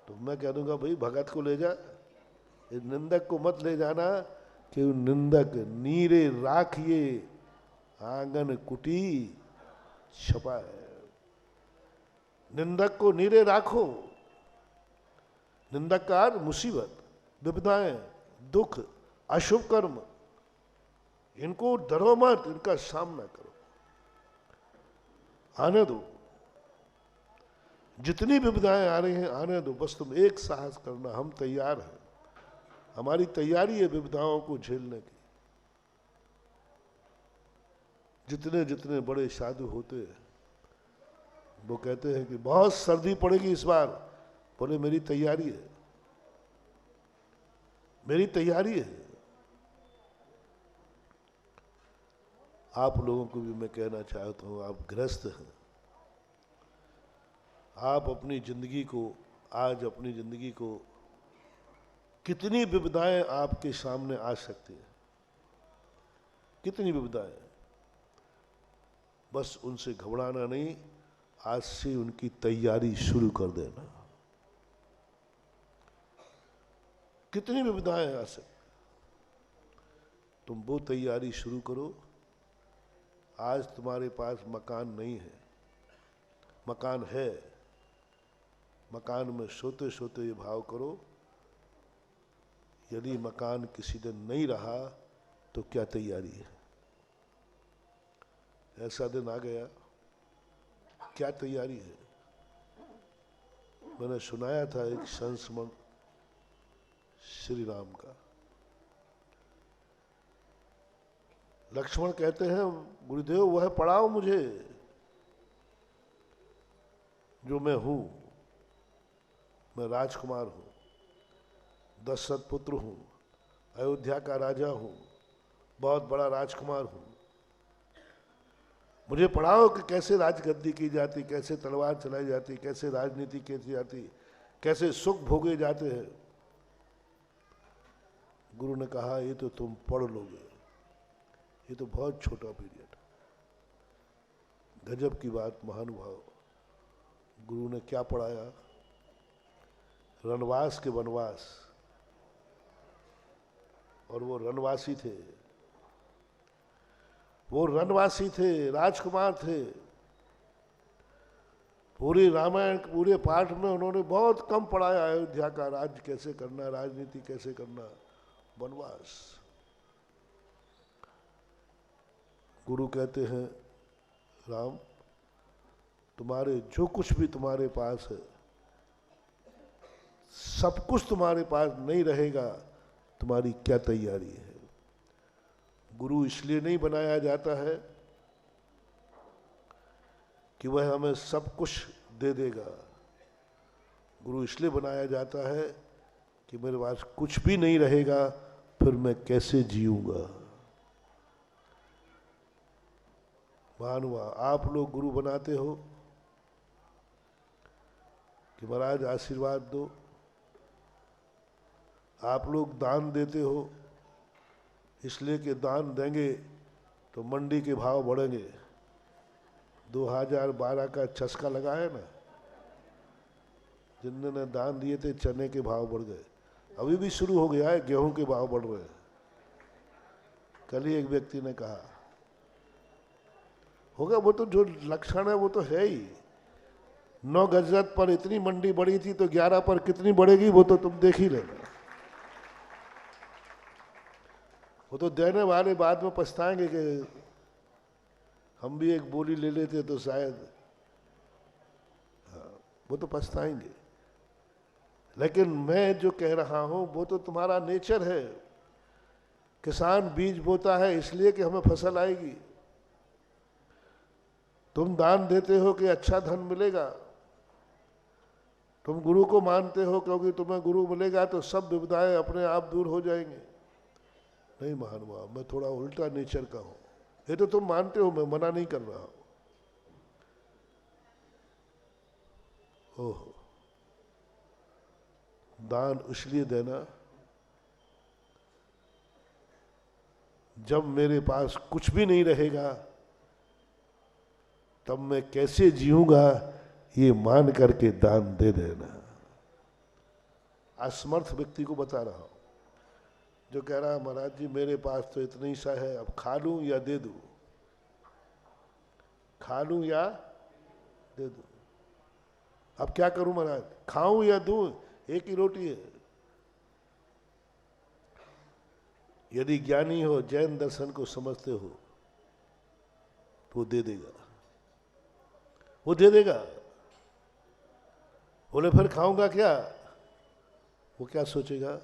तो मैं कह दूंगा भाई भगत को ले जा, इस निंदक को मत ले जाना कि निंदक नीरे राखिए आंगन कुटी छपा है। निंदक को नीरे राखो। निंदक का मुसीबत, विपदाएं, दुख, अशुभ कर्म, इनको डरो मत, इनका सामना करो, आने दो। जितनी विपदाएं आ रही हैं आने दो, बस तुम एक साहस करना, हम तैयार हैं, हमारी तैयारी है विपदाओं को झेलने की। जितने जितने बड़े साधु होते हैं वो कहते हैं कि बहुत सर्दी पड़ेगी इस बार, बोले मेरी तैयारी है, मेरी तैयारी है। आप लोगों को भी मैं कहना चाहता हूं, आप गृहस्थ हैं, आप अपनी जिंदगी को, आज अपनी जिंदगी को कितनी विपदाएं आपके सामने आ सकती हैं, कितनी विपदाएं, बस उनसे घबराना नहीं, आज से उनकी तैयारी शुरू कर देना। कितनी विपदाएं आ सकती, तुम वो तैयारी शुरू करो। आज तुम्हारे पास मकान नहीं है, मकान है, मकान में सोते सोते ये भाव करो, यदि मकान किसी दिन नहीं रहा तो क्या तैयारी है। ऐसा दिन आ गया, क्या तैयारी है। मैंने सुनाया था एक संस्मरण श्री राम का। लक्ष्मण कहते हैं गुरुदेव वह पढ़ाओ मुझे जो मैं हूं, मैं राजकुमार हूं, दशरथ पुत्र हूं, अयोध्या का राजा हूं, बहुत बड़ा राजकुमार हूं, मुझे पढ़ाओ कि कैसे राजगद्दी की जाती, कैसे तलवार चलाई जाती, कैसे राजनीति की जाती, कैसे सुख भोगे जाते हैं। गुरु ने कहा ये तो तुम पढ़ लोगे, ये तो बहुत छोटा पीरियड। गजब की बात महानुभाव, गुरु ने क्या पढ़ाया, रणवास के वनवास, और वो रणवासी थे, वो रणवासी थे, राजकुमार थे। पूरी रामायण पूरे पाठ में उन्होंने बहुत कम पढ़ाया अयोध्या का राज्य कैसे करना, राजनीति कैसे करना, वनवास। गुरु कहते हैं राम तुम्हारे जो कुछ भी तुम्हारे पास है सब कुछ तुम्हारे पास नहीं रहेगा, तुम्हारी क्या तैयारी है। गुरु इसलिए नहीं बनाया जाता है कि वह हमें सब कुछ दे देगा, गुरु इसलिए बनाया जाता है कि मेरे पास कुछ भी नहीं रहेगा, फिर मैं कैसे जीऊंगा। महानुभाव आप लोग गुरु बनाते हो कि महाराज आशीर्वाद दो, आप लोग दान देते हो इसलिए कि दान देंगे तो मंडी के भाव बढ़ेंगे। 2012 का चस्का लगाया ना, जिन्होंने दान दिए थे चने के भाव बढ़ गए, अभी भी शुरू हो गया है, गेहूं के भाव बढ़ रहे हैं। कल ही एक व्यक्ति ने कहा होगा, वो तो जो लक्षण है वो तो है ही, 9 गजरत पर इतनी मंडी बढ़ी थी तो 11 पर कितनी बढ़ेगी वो तो तुम देख ही लेना। वो तो देने वाले बाद में पछताएंगे कि हम भी एक बोली ले लेते तो शायद, हाँ, वो तो पछताएंगे। लेकिन मैं जो कह रहा हूं वो तो तुम्हारा नेचर है। किसान बीज बोता है इसलिए कि हमें फसल आएगी। तुम दान देते हो कि अच्छा धन मिलेगा। तुम गुरु को मानते हो क्योंकि तुम्हें गुरु मिलेगा तो सब विपदाएं अपने आप दूर हो जाएंगे। नहीं महानुभाव, मैं थोड़ा उल्टा नेचर का हूं। ये तो तुम मानते हो, मैं मना नहीं कर रहा हूं। ओहो, दान इसलिए देना जब मेरे पास कुछ भी नहीं रहेगा तब मैं कैसे जीऊंगा ये मान करके दान दे देना। असमर्थ व्यक्ति को बता रहा हूं जो कह रहा है महाराज जी मेरे पास तो इतना ही सा है, अब खा लूं या दे दूं, खा लूं या दे दूं, अब क्या करूं महाराज, खाऊं या दूं, एक ही रोटी है। यदि ज्ञानी हो, जैन दर्शन को समझते हो तो दे देगा, वो दे देगा। बोले फिर खाऊंगा क्या, वो क्या सोचेगा।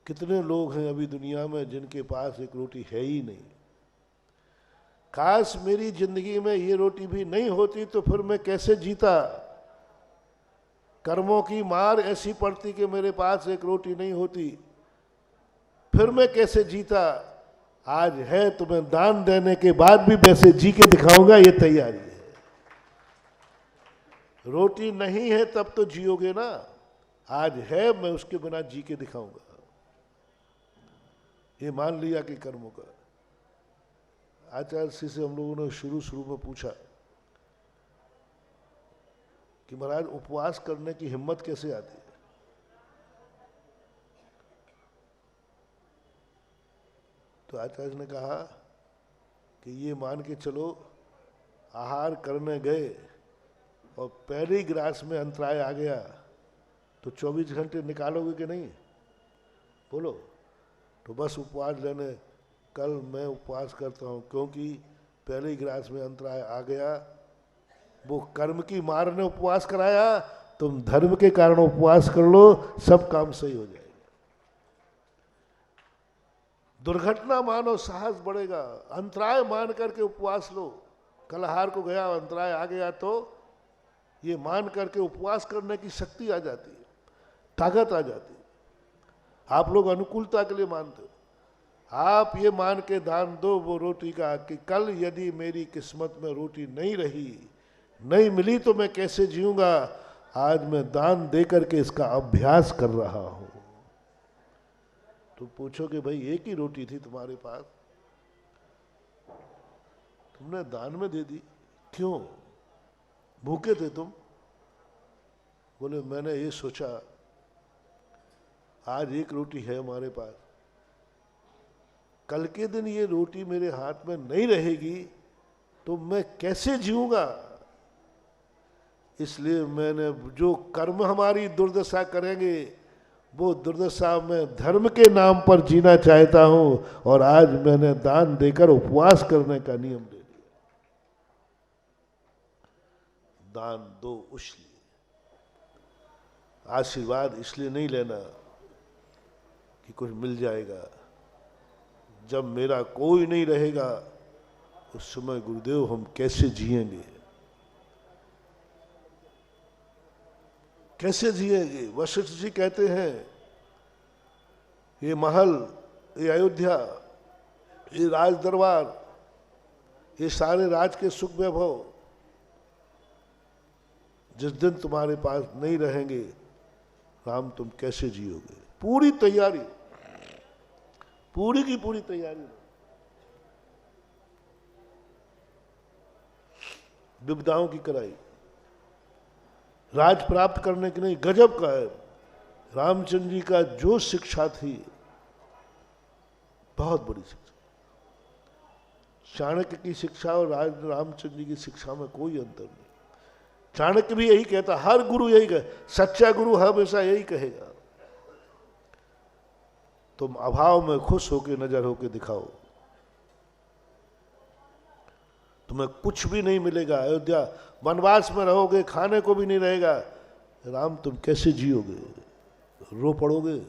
कितने लोग हैं अभी दुनिया में जिनके पास एक रोटी है ही नहीं। काश मेरी जिंदगी में ये रोटी भी नहीं होती तो फिर मैं कैसे जीता। कर्मों की मार ऐसी पड़ती कि मेरे पास एक रोटी नहीं होती, फिर मैं कैसे जीता। आज है तो मैं दान देने के बाद भी वैसे जी के दिखाऊंगा, ये तैयारी है। रोटी नहीं है तब तो जियोगे ना, आज है मैं उसके बिना जी के दिखाऊंगा। ये मान लिया कि कर्मों का। आचार्य श्री से हम लोगों ने शुरू में पूछा कि महाराज उपवास करने की हिम्मत कैसे आती है। तो आचार्य ने कहा कि ये मान के चलो आहार करने गए और पहले ही ग्रास में अंतराय आ गया तो 24 घंटे निकालोगे कि नहीं, बोलो। तो बस उपवास लेने, कल मैं उपवास करता हूँ क्योंकि पहले ही ग्रास में अंतराय आ गया। वो कर्म की मार ने उपवास कराया, तुम धर्म के कारण उपवास कर लो, सब काम सही हो जाएगा। दुर्घटना मानो साहस बढ़ेगा, अंतराय मान करके उपवास लो। कल आहार को गया, अंतराय आ गया तो ये मान करके उपवास करने की शक्ति आ जाती है, ताकत आ जाती है। आप लोग अनुकूलता के लिए मानते हो, आप ये मान के दान दो वो रोटी का कि कल यदि मेरी किस्मत में रोटी नहीं रही, नहीं मिली तो मैं कैसे जीऊंगा। आज मैं दान दे करके इसका अभ्यास कर रहा हूं। तुम पूछोगे भाई एक ही रोटी थी तुम्हारे पास, तुमने दान में दे दी, क्यों, भूखे थे तुम। बोले मैंने ये सोचा आज एक रोटी है हमारे पास, कल के दिन ये रोटी मेरे हाथ में नहीं रहेगी तो मैं कैसे जीऊंगा। इसलिए मैंने जो कर्म हमारी दुर्दशा करेंगे वो दुर्दशा में धर्म के नाम पर जीना चाहता हूं, और आज मैंने दान देकर उपवास करने का नियम ले लिया। दान दो इसलिए, आशीर्वाद इसलिए नहीं लेना कि कुछ मिल जाएगा। जब मेरा कोई नहीं रहेगा उस समय गुरुदेव हम कैसे जिएंगे, कैसे जिएंगे। वशिष्ठ जी कहते हैं ये महल, ये अयोध्या, ये राज दरबार, ये सारे राज के सुख वैभव जिस दिन तुम्हारे पास नहीं रहेंगे राम तुम कैसे जियोगे। पूरी तैयारी, पूरी की पूरी तैयारी, विपदाओं की कराई, राज प्राप्त करने की नहीं। गजब का है रामचंद्र जी का जो शिक्षा थी, बहुत बड़ी शिक्षा। चाणक्य की शिक्षा और रामचंद्र जी की शिक्षा में कोई अंतर नहीं। चाणक्य भी यही कहता, हर गुरु यही कहे, सच्चा गुरु हमेशा यही कहेगा, तुम अभाव में खुश होके नजर होके दिखाओ। तुम्हें कुछ भी नहीं मिलेगा, अयोध्या वनवास में रहोगे, खाने को भी नहीं रहेगा, राम तुम कैसे जियोगे? रो पड़ोगे।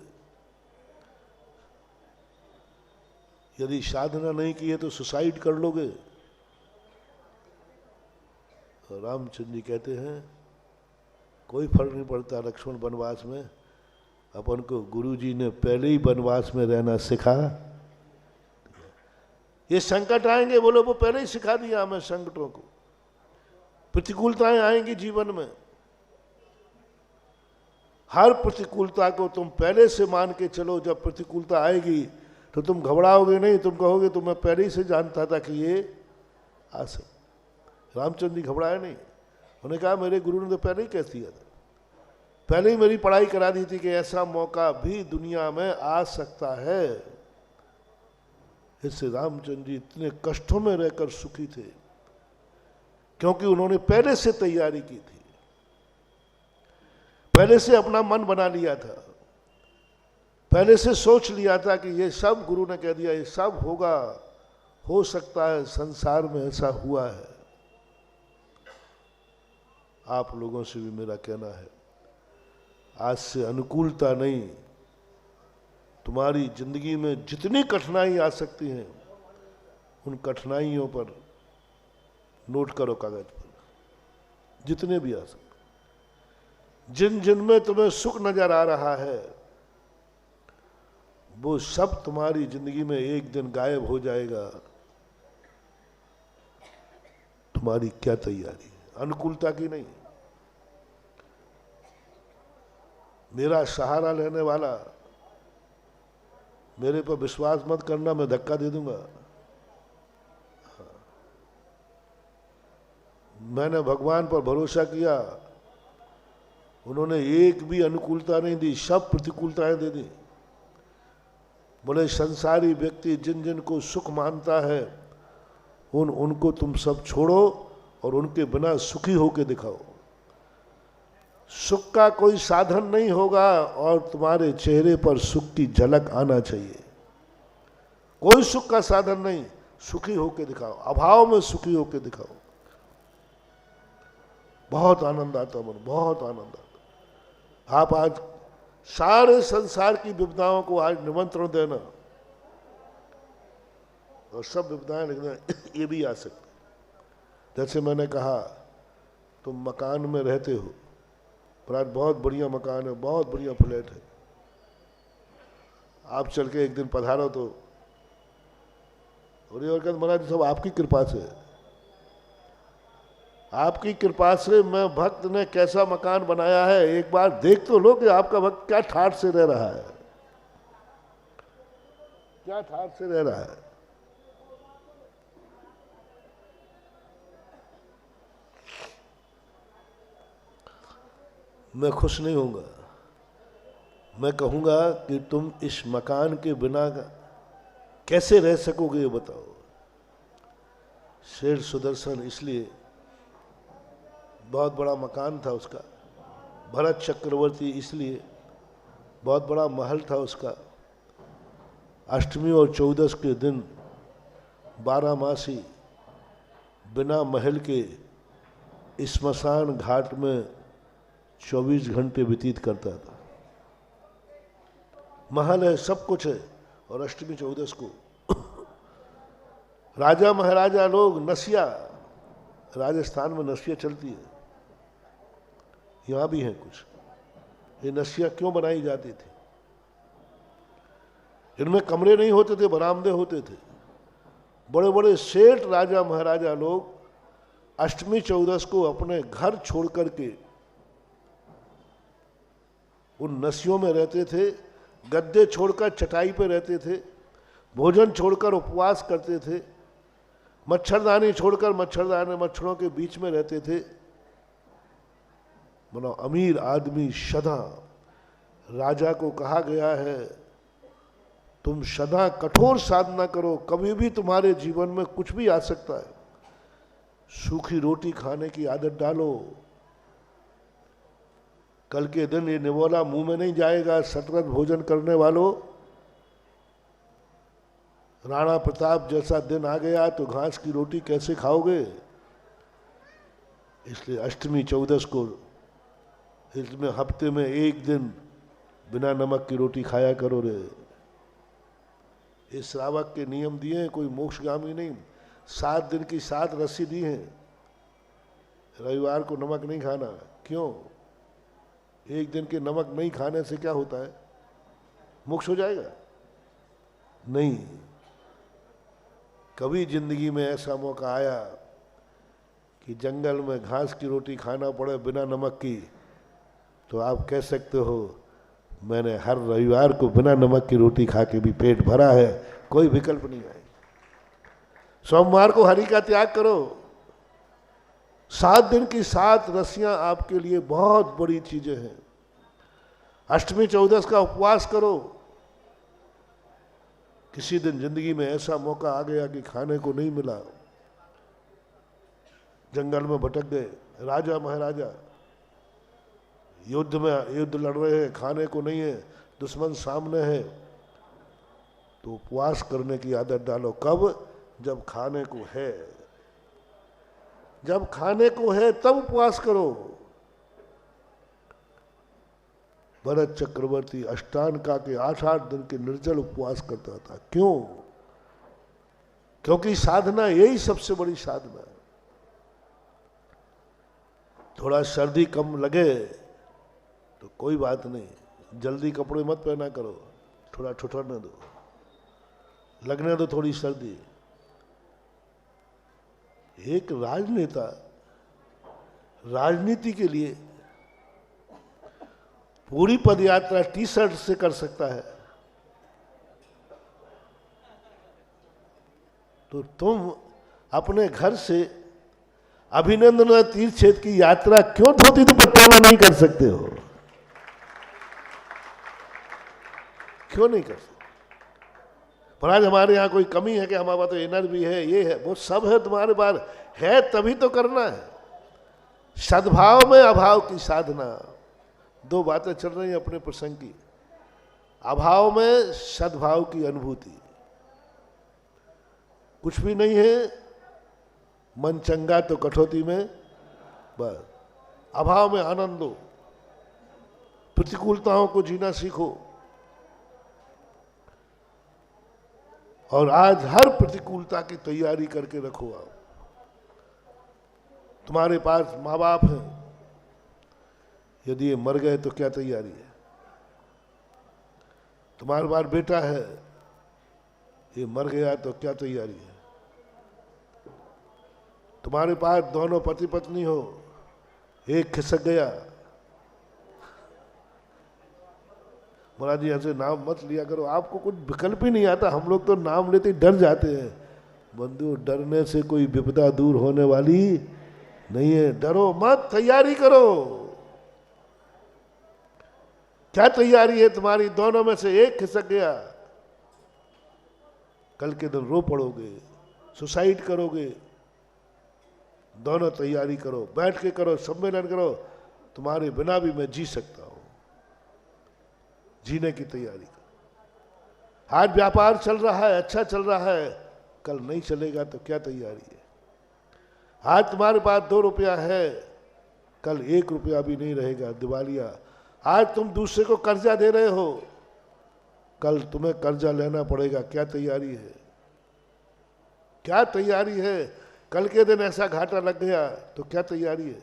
यदि साधना नहीं की है तो सुसाइड कर लोगे। रामचंद्र जी कहते हैं कोई फर्क नहीं पड़ता लक्ष्मण वनवास में, अपन को गुरुजी ने पहले ही वनवास में रहना सिखा। ये संकट आएंगे, बोलो वो पहले ही सिखा दिया हमें संकटों को। प्रतिकूलताएं आएंगी जीवन में, हर प्रतिकूलता को तुम पहले से मान के चलो। जब प्रतिकूलता आएगी तो तुम घबराओगे नहीं, तुम कहोगे तो मैं पहले ही से जानता था कि ये आ सकता। रामचंद्र जी घबराए नहीं, उन्होंने कहा मेरे गुरु ने तो पहले ही कह दिया था, पहले ही मेरी पढ़ाई करा दी थी कि ऐसा मौका भी दुनिया में आ सकता है। इससे रामचंद्र जी इतने कष्टों में रहकर सुखी थे क्योंकि उन्होंने पहले से तैयारी की थी, पहले से अपना मन बना लिया था, पहले से सोच लिया था कि ये सब गुरु ने कह दिया, ये सब होगा, हो सकता है, संसार में ऐसा हुआ है। आप लोगों से भी मेरा कहना है, आज से अनुकूलता नहीं, तुम्हारी जिंदगी में जितनी कठिनाई आ सकती हैं उन कठिनाइयों पर नोट करो कागज पर, जितने भी आ सकते। जिन जिन में तुम्हें सुख नजर आ रहा है वो सब तुम्हारी जिंदगी में एक दिन गायब हो जाएगा। तुम्हारी क्या तैयारी है? अनुकूलता की नहीं। मेरा सहारा लेने वाला, मेरे पर विश्वास मत करना, मैं धक्का दे दूंगा। मैंने भगवान पर भरोसा किया, उन्होंने एक भी अनुकूलता नहीं दी, सब प्रतिकूलताएं दे दी। बोले संसारी व्यक्ति जिन जिन को सुख मानता है उनको तुम सब छोड़ो और उनके बिना सुखी होके दिखाओ। सुख का कोई साधन नहीं होगा और तुम्हारे चेहरे पर सुख की झलक आना चाहिए। कोई सुख का साधन नहीं, सुखी होके दिखाओ, अभाव में सुखी होके दिखाओ। बहुत आनंद आता मन, बहुत आनंद आता। आप आज सारे संसार की विपदाओं को आज निमंत्रण देना और सब विपदाएं लिखना, ये भी आ सकती। जैसे मैंने कहा तुम मकान में रहते हो, पर आज बहुत बढ़िया मकान है, बहुत बढ़िया फ्लैट है, आप चल के एक दिन पधारो तो और कहते महाराज सब आपकी कृपा से है, आपकी कृपा से मैं भक्त ने कैसा मकान बनाया है, एक बार देख तो लो कि आपका भक्त क्या ठाठ से रह रहा है, क्या ठाठ से रह रहा है। मैं खुश नहीं होऊंगा, मैं कहूंगा कि तुम इस मकान के बिना कैसे रह सकोगे ये बताओ। शेर सुदर्शन इसलिए बहुत बड़ा मकान था उसका, भरत चक्रवर्ती इसलिए बहुत बड़ा महल था उसका। अष्टमी और चौदस के दिन 12 मासी बिना महल के स्मशान घाट में 24 घंटे व्यतीत करता था। महल है, सब कुछ है, और अष्टमी चौदस को राजा महाराजा लोग नसिया, राजस्थान में नसिया चलती है, यहां भी है कुछ। ये नसिया क्यों बनाई जाती थी? इनमें कमरे नहीं होते थे, बरामदे होते थे। बड़े बड़े सेठ राजा महाराजा लोग अष्टमी चौदस को अपने घर छोड़ करके उन नसियों में रहते थे, गद्दे छोड़कर चटाई पे रहते थे, भोजन छोड़कर उपवास करते थे, मच्छरदानी छोड़कर मच्छरदानी मच्छरों के बीच में रहते थे। मनो अमीर आदमी सदा, राजा को कहा गया है तुम सदा कठोर साधना करो, कभी भी तुम्हारे जीवन में कुछ भी आ सकता है। सूखी रोटी खाने की आदत डालो, कल के दिन ये निवोला मुंह में नहीं जाएगा। सतरत भोजन करने वालों, राणा प्रताप जैसा दिन आ गया तो घास की रोटी कैसे खाओगे? इसलिए अष्टमी चौदस को इसमें हफ्ते में एक दिन बिना नमक की रोटी खाया करो रे। इस श्रावक के नियम दिए हैं, कोई मोक्षगामी नहीं। 7 दिन की 7 रस्सी दी हैं। रविवार को नमक नहीं खाना। क्यों? एक दिन के नमक नहीं खाने से क्या होता है? मोक्ष हो जाएगा? नहीं। कभी जिंदगी में ऐसा मौका आया कि जंगल में घास की रोटी खाना पड़े बिना नमक की, तो आप कह सकते हो मैंने हर रविवार को बिना नमक की रोटी खा के भी पेट भरा है, कोई विकल्प नहीं आए। सोमवार को हरि का त्याग करो। 7 दिन की 7 रस्सियां आपके लिए बहुत बड़ी चीजें हैं। अष्टमी चौदस का उपवास करो। किसी दिन जिंदगी में ऐसा मौका आ गया कि खाने को नहीं मिला, जंगल में भटक गए, राजा महाराजा युद्ध में युद्ध लड़ रहे हैं, खाने को नहीं है, दुश्मन सामने है, तो उपवास करने की आदत डालो। कब? जब खाने को है। जब खाने को है तब उपवास करो। भरत चक्रवर्ती अष्टानका के 8-8 दिन के निर्जल उपवास करता था। क्यों? क्योंकि साधना यही सबसे बड़ी साधना है। थोड़ा सर्दी कम लगे तो कोई बात नहीं, जल्दी कपड़े मत पहना करो, थोड़ा ठुठरने दो, लगने दो थोड़ी सर्दी। एक राजनेता राजनीति के लिए पूरी पदयात्रा टी-शर्ट से कर सकता है, तो तुम अपने घर से अभिनंदन तीर्थ क्षेत्र की यात्रा क्यों धोती दुपट्टे में नहीं कर सकते हो? क्यों नहीं कर सकते? पर आज हमारे यहाँ कोई कमी है कि हमारे पास तो एनर्जी है, ये है, वो सब है, तुम्हारे पास है तभी तो करना है। सद्भाव में अभाव की साधना। 2 बातें चल रही हैं अपने प्रसंग की। अभाव में सद्भाव की अनुभूति। कुछ भी नहीं है, मन चंगा तो कठौती में बस। अभाव में आनंद लो, प्रतिकूलताओं को जीना सीखो। और आज हर प्रतिकूलता की तैयारी करके रखो। आप, तुम्हारे पास माँ बाप हैं, यदि ये मर गए तो क्या तैयारी है? तुम्हारे पास बेटा है, ये मर गया तो क्या तैयारी है? तुम्हारे पास दोनों पति पत्नी हो, एक खिसक गया, महाराज जी ऐसे नाम मत लिया करो, आपको कुछ विकल्प ही नहीं आता। हम लोग तो नाम लेते ही डर जाते हैं। बंधु, डरने से कोई विपदा दूर होने वाली नहीं है। डरो मत, तैयारी करो। क्या तैयारी है तुम्हारी? दोनों में से एक खिसक गया, कल के दिन रो पड़ोगे, सुसाइड करोगे। दोनों तैयारी करो, बैठ के करो, सम्मेलन करो। तुम्हारे बिना भी मैं जी सकता हूं, जीने की तैयारी करो। आज व्यापार चल रहा है, अच्छा चल रहा है, कल नहीं चलेगा तो क्या तैयारी है? आज तुम्हारे पास 2 रुपया है, कल 1 रुपया भी नहीं रहेगा, दिवालिया। आज तुम दूसरे को कर्जा दे रहे हो, कल तुम्हें कर्जा लेना पड़ेगा। क्या तैयारी है? क्या तैयारी है? कल के दिन ऐसा घाटा लग गया तो क्या तैयारी है?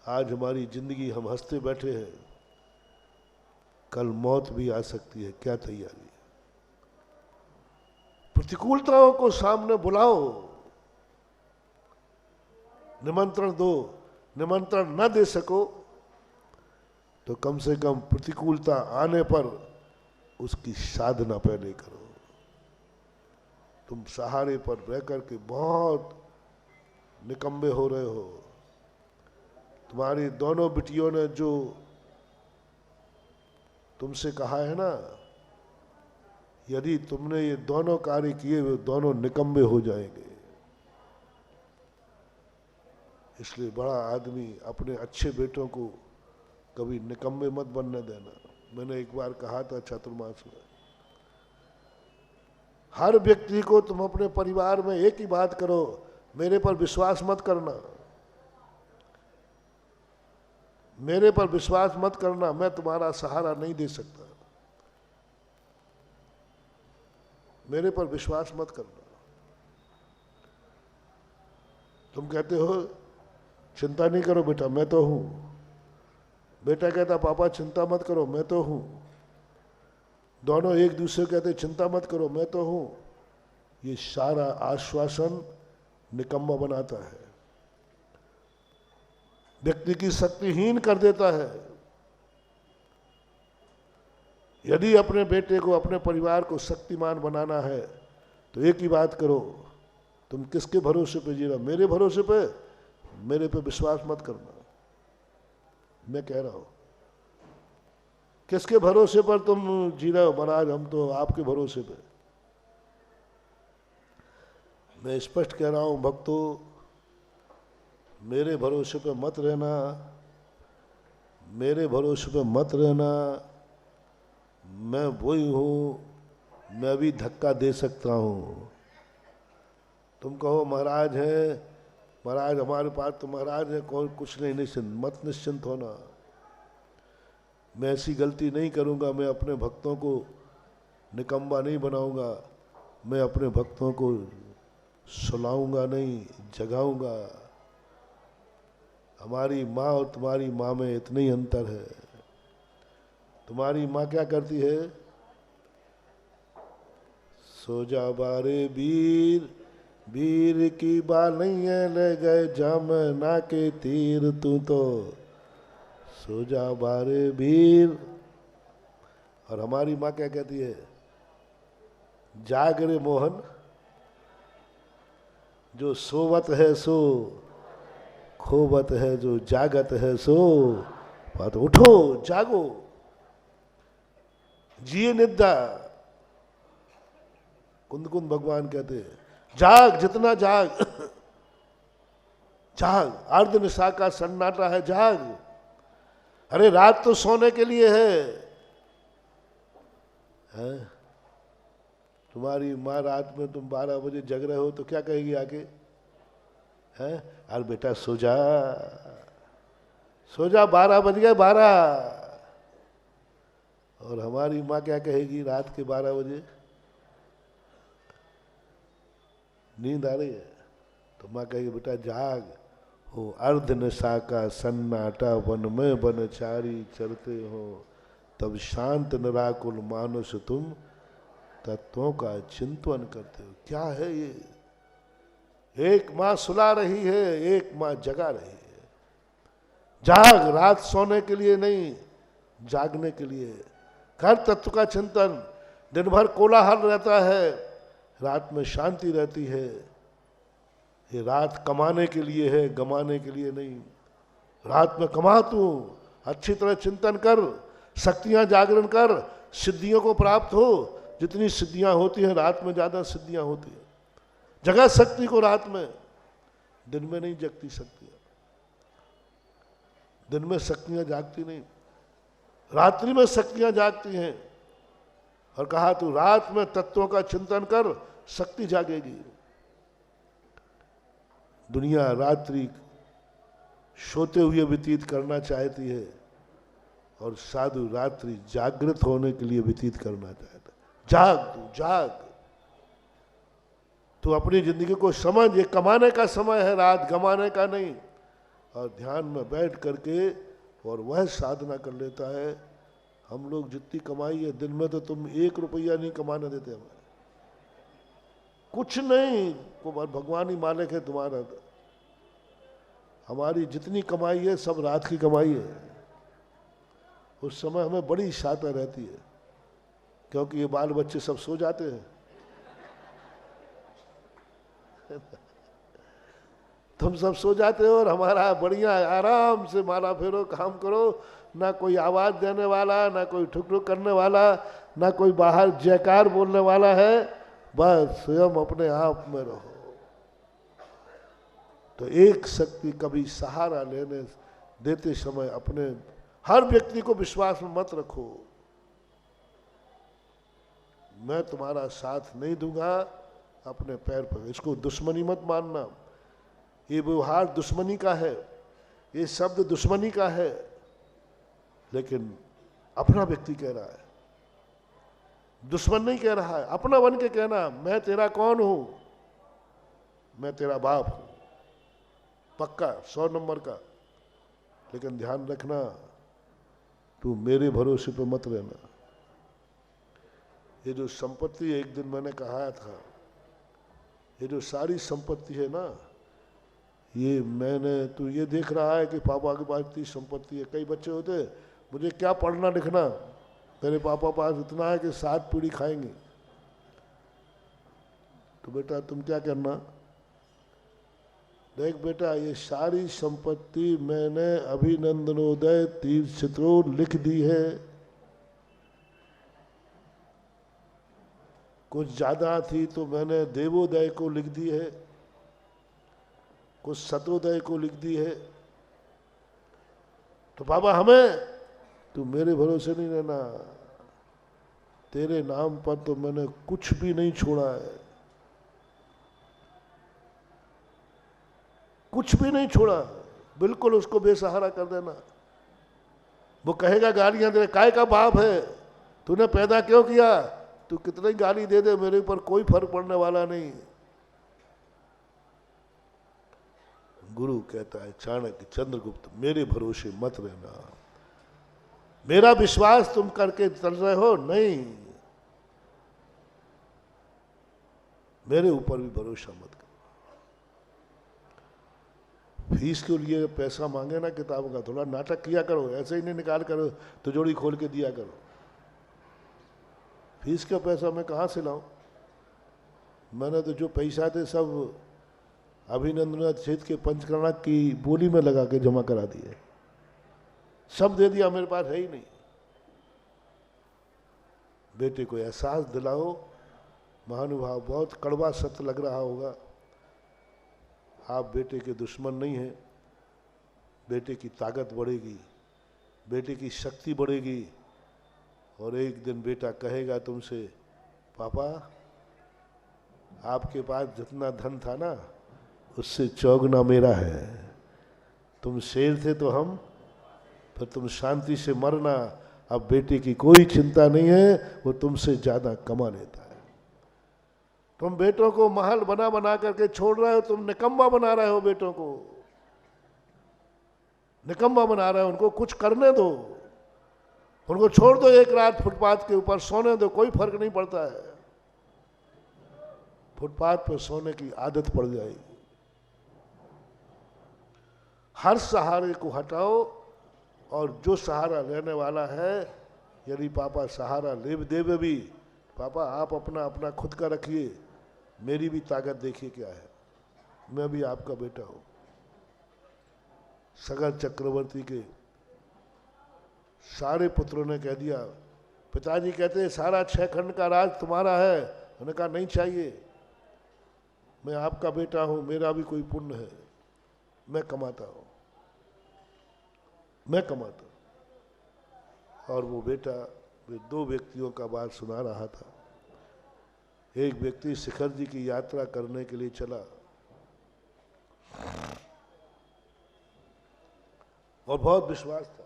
आज हमारी जिंदगी, हम हंसते बैठे हैं, कल मौत भी आ सकती है। क्या तैयारी है? प्रतिकूलताओं को सामने बुलाओ, निमंत्रण दो। निमंत्रण न दे सको तो कम से कम प्रतिकूलता आने पर उसकी साधना पहले करो। तुम सहारे पर रह करके बहुत निकम्बे हो रहे हो। तुम्हारी दोनों बिटियों ने जो तुमसे कहा है ना, यदि तुमने ये दोनों कार्य किए, वे दोनों निकम्बे हो जाएंगे। इसलिए बड़ा आदमी अपने अच्छे बेटों को कभी निकम्मे मत बनने देना। मैंने एक बार कहा था चातुर्मास में, हर व्यक्ति को तुम अपने परिवार में एक ही बात करो, मेरे पर विश्वास मत करना, मेरे पर विश्वास मत करना, मैं तुम्हारा सहारा नहीं दे सकता, मेरे पर विश्वास मत करना। तुम कहते हो चिंता नहीं करो बेटा, मैं तो हूं। बेटा कहता पापा चिंता मत करो, मैं तो हूं। दोनों एक दूसरे कहते चिंता मत करो, मैं तो हूं। ये सारा आश्वासन निकम्मा बनाता है, व्यक्ति की शक्तिहीन कर देता है। यदि अपने बेटे को, अपने परिवार को शक्तिमान बनाना है तो एक ही बात करो, तुम किसके भरोसे पे जी रहे हो? मेरे भरोसे पे, मेरे पे विश्वास मत करना। मैं कह रहा हूं, किसके भरोसे पर तुम जी रहे हो? महाराज हम तो आपके भरोसे पे। मैं स्पष्ट कह रहा हूं भक्तों, मेरे भरोसे पे मत रहना, मेरे भरोसे पे मत रहना। मैं वही हूं, मैं भी धक्का दे सकता हूं। तुम कहो महाराज है, महाराज हमारे पास तो महाराज है, कोई कुछ नहीं, निश्चिंत मत, निश्चिंत होना। मैं ऐसी गलती नहीं करूंगा, मैं अपने भक्तों को निकम्मा नहीं बनाऊंगा, मैं अपने भक्तों को सुलाऊंगा नहीं, जगाऊंगा। हमारी माँ और तुम्हारी माँ में इतना ही अंतर है। तुम्हारी माँ क्या करती है? सो जा बारे वीर, वीर की बालियाँ ले गए जमुना के तीर, तू तो सो जा बारे वीर। और हमारी माँ क्या कहती है? जाग रे मोहन, जो सोवत है सो खोवत है, जो जागत है सो बात। उठो, जागो, जिए निद्रा। कुंद कुंद भगवान कहते हैं जाग, जितना जाग, जाग। अर्ध निशा का सन्नाटा है, जाग। अरे रात तो सोने के लिए है? तुम्हारी माँ रात में तुम 12 बजे जग रहे हो तो क्या कहेगी आके? है अरे बेटा सो जा, सो जा, 12 बज गए, 12। और हमारी माँ क्या कहेगी रात के 12 बजे? नींद आ रही है तो माँ कहेगी बेटा जाग, हो अर्ध नशा का सन्नाटा, वन में वनचारी चरते हो, तब शांत निराकुल मानुष तुम तत्वों का चिंतन करते हो। क्या है ये? एक माँ सुला रही है, एक माँ जगा रही है। जाग, रात सोने के लिए नहीं, जागने के लिए। कर तत्व का चिंतन। दिन भर कोलाहल रहता है, रात में शांति रहती है। ये रात कमाने के लिए है, गमाने के लिए नहीं। रात में कमा तू, अच्छी तरह चिंतन कर, शक्तियां जागरण कर, सिद्धियों को प्राप्त हो। जितनी सिद्धियां होती हैं रात में ज्यादा सिद्धियां होती हैं। जगा शक्ति को रात में, दिन में नहीं जगती शक्तियां। दिन में शक्तियां जागती नहीं, रात्रि में शक्तियां जागती हैं। और कहा तू रात में तत्वों का चिंतन कर, शक्ति जागेगी। दुनिया रात्रि सोते हुए व्यतीत करना चाहती है और साधु रात्रि जागृत होने के लिए व्यतीत करना चाहता है। जाग तू, जाग। तू अपनी जिंदगी को समझ, ये कमाने का समय है, रात गमाने का नहीं। और ध्यान में बैठ करके और वह साधना कर लेता है। हम लोग जितनी कमाई है दिन में, तो तुम 1 रुपया नहीं कमाने देते हमें, कुछ नहीं। भगवान ही मालिक है तुम्हारा। हमारी जितनी कमाई है सब रात की कमाई है। उस समय हमें बड़ी शाता रहती है, क्योंकि ये बाल बच्चे सब सो जाते हैं। तुम सब सो जाते हो और हमारा बढ़िया आराम से मारा फेरो, काम करो। ना कोई आवाज देने वाला, ना कोई ठुक ठुक करने वाला, ना कोई बाहर जयकार बोलने वाला है। बस स्वयं अपने आप में रहो। तो एक शक्ति कभी सहारा लेने देते समय अपने हर व्यक्ति को विश्वास में मत रखो, मैं तुम्हारा साथ नहीं दूंगा, अपने पैर पर। इसको दुश्मनी मत मानना, ये व्यवहार दुश्मनी का है, ये शब्द दुश्मनी का है, लेकिन अपना व्यक्ति कह रहा है, दुश्मन नहीं कह रहा है। अपना बन के कहना, मैं तेरा कौन हूं, मैं तेरा बाप हूं, पक्का 100 नंबर का। लेकिन ध्यान रखना, तू मेरे भरोसे पे मत रहना। ये जो संपत्ति एक दिन मैंने कहा था, ये जो सारी संपत्ति है ना, ये मैंने, तू ये देख रहा है कि पापा के पास इतनी संपत्ति है। कई बच्चे होते, मुझे क्या पढ़ना लिखना, मेरे पापा पास इतना है कि 7 पीढ़ी खाएंगे। तो बेटा तुम क्या करना, देख बेटा, ये सारी संपत्ति मैंने अभिनंदनोदय तीर्थचित्रों लिख दी है। कुछ ज्यादा थी तो मैंने देवोदय को लिख दी है, कुछ सतोदय को लिख दी है। तो बाबा हमें, तू मेरे भरोसे नहीं रहना, तेरे नाम पर तो मैंने कुछ भी नहीं छोड़ा है, कुछ भी नहीं छोड़ा। बिल्कुल उसको बेसहारा कर देना। वो कहेगा गालियां दे, काय का बाप है, तूने पैदा क्यों किया, तू कितनी गाली दे दे, मेरे ऊपर कोई फर्क पड़ने वाला नहीं। गुरु कहता है चाणक्य, चंद्रगुप्त, मेरे भरोसे मत रहना। मेरा विश्वास तुम करके चल रहे हो, नहीं, मेरे ऊपर भी भरोसा मत करो। फीस के लिए पैसा मांगे ना किताबों का, थोड़ा नाटक किया करो, ऐसे ही नहीं निकाल करो तो जोड़ी खोल के दिया करो। फीस का पैसा मैं कहाँ से लाऊं? मैंने तो जो पैसा थे सब अभिनंदन क्षेत्र के पंचकर्णा की बोली में लगा के जमा करा दिए, सब दे दिया, मेरे पास है ही नहीं। बेटे को एहसास दिलाओ, महानुभाव, बहुत कड़वा सत्य लग रहा होगा, आप बेटे के दुश्मन नहीं हैं। बेटे की ताकत बढ़ेगी, बेटे की शक्ति बढ़ेगी, और एक दिन बेटा कहेगा तुमसे, पापा आपके पास जितना धन था ना, उससे चौगुना मेरा है। तुम शेर थे तो हम, फिर तुम शांति से मरना। अब बेटे की कोई चिंता नहीं है, वो तुमसे ज्यादा कमा लेता है। तुम बेटों को महल बना बना करके छोड़ रहे हो, तुम निकम्मा बना रहे हो, बेटों को निकम्मा बना रहे हो। उनको कुछ करने दो, उनको छोड़ दो एक रात फुटपाथ के ऊपर सोने दो, कोई फर्क नहीं पड़ता है। फुटपाथ पर सोने की आदत पड़ जाएगी। हर सहारे को हटाओ, और जो सहारा लेने वाला है, यदि पापा सहारा ले देवे भी, पापा आप अपना अपना खुद का रखिए, मेरी भी ताकत देखिए क्या है, मैं भी आपका बेटा हूं। सगर चक्रवर्ती के सारे पुत्रों ने कह दिया, पिताजी कहते हैं सारा 6 खंड का राज तुम्हारा है। उन्होंने कहा नहीं चाहिए, मैं आपका बेटा हूं, मेरा भी कोई पुण्य है, मैं कमाता हूं, मैं कमाता हूं। और वो बेटा, वे 2 व्यक्तियों का बात सुना रहा था। एक व्यक्ति शिखर जी की यात्रा करने के लिए चला, और बहुत विश्वास था,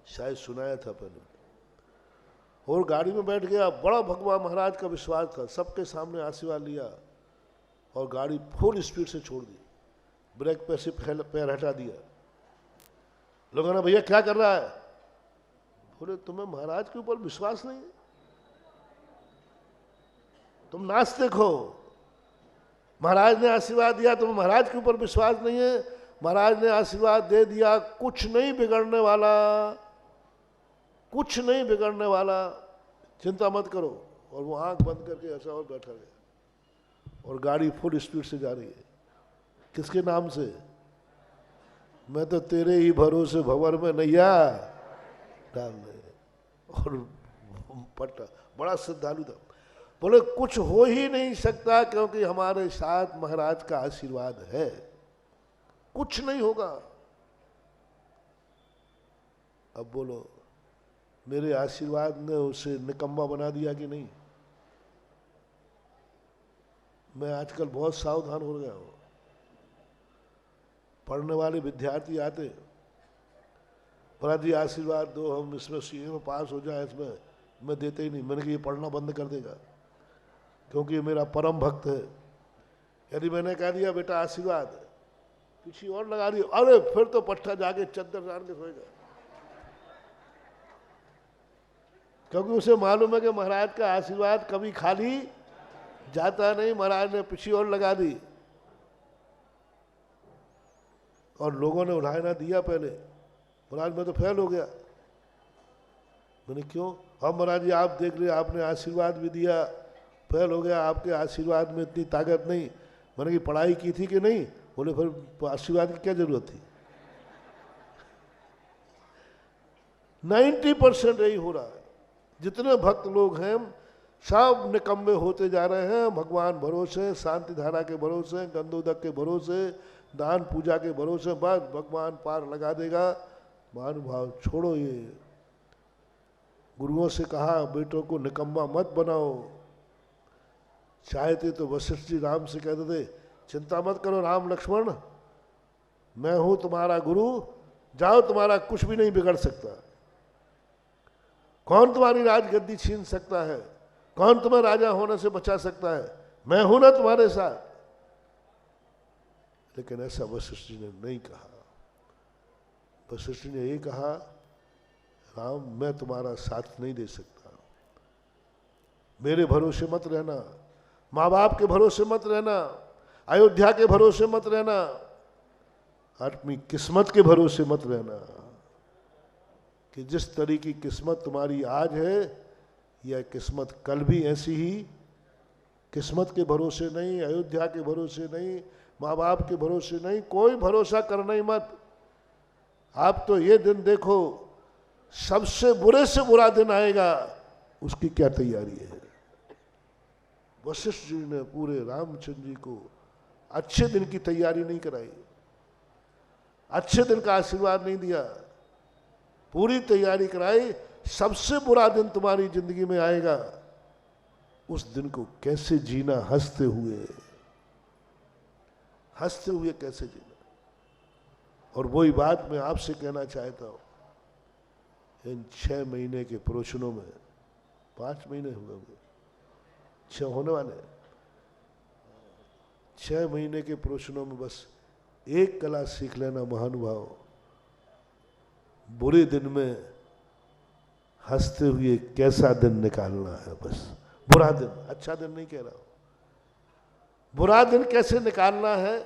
शायद सुनाया था पहले, और गाड़ी में बैठ गया। बड़ा भगवान महाराज का विश्वास था, सबके सामने आशीर्वाद लिया, और गाड़ी फुल स्पीड से छोड़ दी, ब्रेक पे से पैर हटा दिया। लोगों ने, भैया क्या कर रहा है? बोले तुम्हें महाराज के ऊपर विश्वास नहीं है, तुम नास्तिक हो, महाराज ने आशीर्वाद दिया, तुम्हें महाराज के ऊपर विश्वास नहीं है। महाराज ने आशीर्वाद दे दिया, कुछ नहीं बिगड़ने वाला, कुछ नहीं बिगड़ने वाला, चिंता मत करो। और वो आंख बंद करके ऐसा और बैठा गया, और गाड़ी फुल स्पीड से जा रही है। किसके नाम से? मैं तो तेरे ही भरोसे भंवर में नैया डाल दे। और पट्टा, बड़ा श्रद्धालु था। बोले कुछ हो ही नहीं सकता क्योंकि हमारे साथ महाराज का आशीर्वाद है, कुछ नहीं होगा। अब बोलो मेरे आशीर्वाद ने उसे निकम्मा बना दिया कि नहीं? मैं आजकल बहुत सावधान हो गया हूं। पढ़ने वाले विद्यार्थी आते, महाराज जी आशीर्वाद दो, हम इसमें सीए में पास हो जाए, इसमें मैं देते ही नहीं। मैंने कहा ये पढ़ना बंद कर देगा क्योंकि ये मेरा परम भक्त है। यदि मैंने कह दिया बेटा आशीर्वाद, किसी और लगा दिया, अरे फिर तो पट्टा जाके चद्दर डाल के सोएगा, क्योंकि उसे मालूम है कि महाराज का आशीर्वाद कभी खाली जाता नहीं। महाराज ने किसी और लगा दी और लोगों ने उठाए ना दिया पहले, महाराज मैं तो फेल हो गया। मैंने क्यों? हम महाराज जी आप देख रहे आपने आशीर्वाद भी दिया, फेल हो गया, आपके आशीर्वाद में इतनी ताकत नहीं। मैंने कि पढ़ाई की थी कि नहीं? बोले फिर आशीर्वाद की क्या जरूरत थी? 90% यही हो रहा है। जितने भक्त लोग हैं सब निकम्मे होते जा रहे हैं। भगवान भरोसे, शांति धारा के भरोसे, गंधोदक के भरोसे, दान पूजा के भरोसे, बस भगवान पार लगा देगा। महानुभाव छोड़ो ये। गुरुओं से कहा बेटों को निकम्मा मत बनाओ। चाहते तो वशिष्ठ जी राम से कहते थे चिंता मत करो राम लक्ष्मण, मैं हूं तुम्हारा गुरु, जाओ तुम्हारा कुछ भी नहीं बिगड़ सकता। कौन तुम्हारी राजगद्दी छीन सकता है? कौन तुम्हें राजा होने से बचा सकता है? मैं हूं ना तुम्हारे साथ। लेकिन ऐसा वशिष्ठ जी ने नहीं कहा। वशिष्ठ जी ने ये कहा राम मैं तुम्हारा साथ नहीं दे सकता, मेरे भरोसे मत रहना, माँ बाप के भरोसे मत रहना, अयोध्या के भरोसे मत रहना, अपनी किस्मत के भरोसे मत रहना कि जिस तरह की किस्मत तुम्हारी आज है यह किस्मत कल भी ऐसी ही। किस्मत के भरोसे नहीं, अयोध्या के भरोसे नहीं, माँ बाप के भरोसे नहीं, कोई भरोसा करना ही मत। आप तो ये दिन देखो सबसे बुरे से बुरा दिन आएगा, उसकी क्या तैयारी है। वशिष्ठ जी ने पूरे रामचंद्र जी को अच्छे दिन की तैयारी नहीं कराई, अच्छे दिन का आशीर्वाद नहीं दिया, पूरी तैयारी कराई। सबसे बुरा दिन तुम्हारी जिंदगी में आएगा, उस दिन को कैसे जीना, हंसते हुए, हंसते हुए कैसे जीना। और वही बात मैं आपसे कहना चाहता हूं, इन 6 महीने के प्रवचनों में, 5 महीने हुए होंगे, 6 होने वाले, 6 महीने के प्रवचनों में बस एक कला सीख लेना महानुभाव, बुरे दिन में हंसते हुए कैसा दिन निकालना है। बस बुरा दिन, अच्छा दिन नहीं कह रहा हूं, बुरा दिन कैसे निकालना है।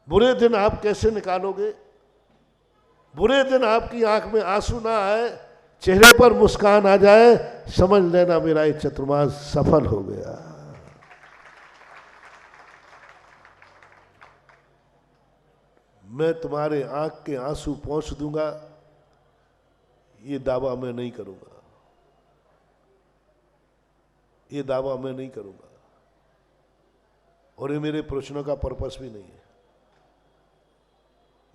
बुरे दिन आप कैसे निकालोगे? बुरे दिन आपकी आंख में आंसू ना आए, चेहरे पर मुस्कान आ जाए, समझ लेना मेरा ये चतुर्मास सफल हो गया। मैं तुम्हारे आंख के आंसू पहुंच दूंगा, ये दावा मैं नहीं करूंगा, ये दावा मैं नहीं करूंगा। और ये मेरे प्रश्नों का पर्पस भी नहीं है।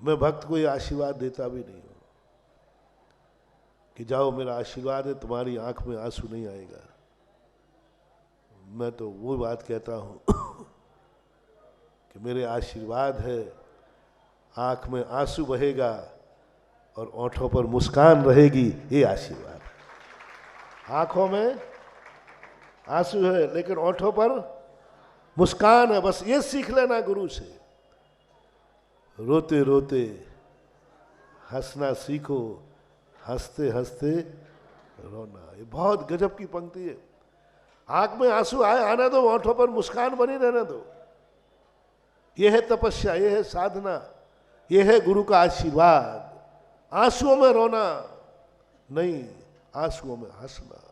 मैं भक्त को ये आशीर्वाद देता भी नहीं हूं कि जाओ मेरा आशीर्वाद है तुम्हारी आंख में आंसू नहीं आएगा। मैं तो वो बात कहता हूं कि मेरे आशीर्वाद है, आंख में आंसू बहेगा और ओंठों पर मुस्कान रहेगी, ये आशीर्वाद। आंखों में आंसू है लेकिन ओंठों पर मुस्कान है, बस ये सीख लेना गुरु से। रोते रोते हंसना सीखो, हंसते हंसते रोना। ये बहुत गजब की पंक्ति है। आंख में आंसू आए आने दो, ओंठों पर मुस्कान बनी रहने दो। ये है तपस्या, ये है साधना, ये है गुरु का आशीर्वाद। आंसुओं में रोना नहीं, आंसुओं में हंसना।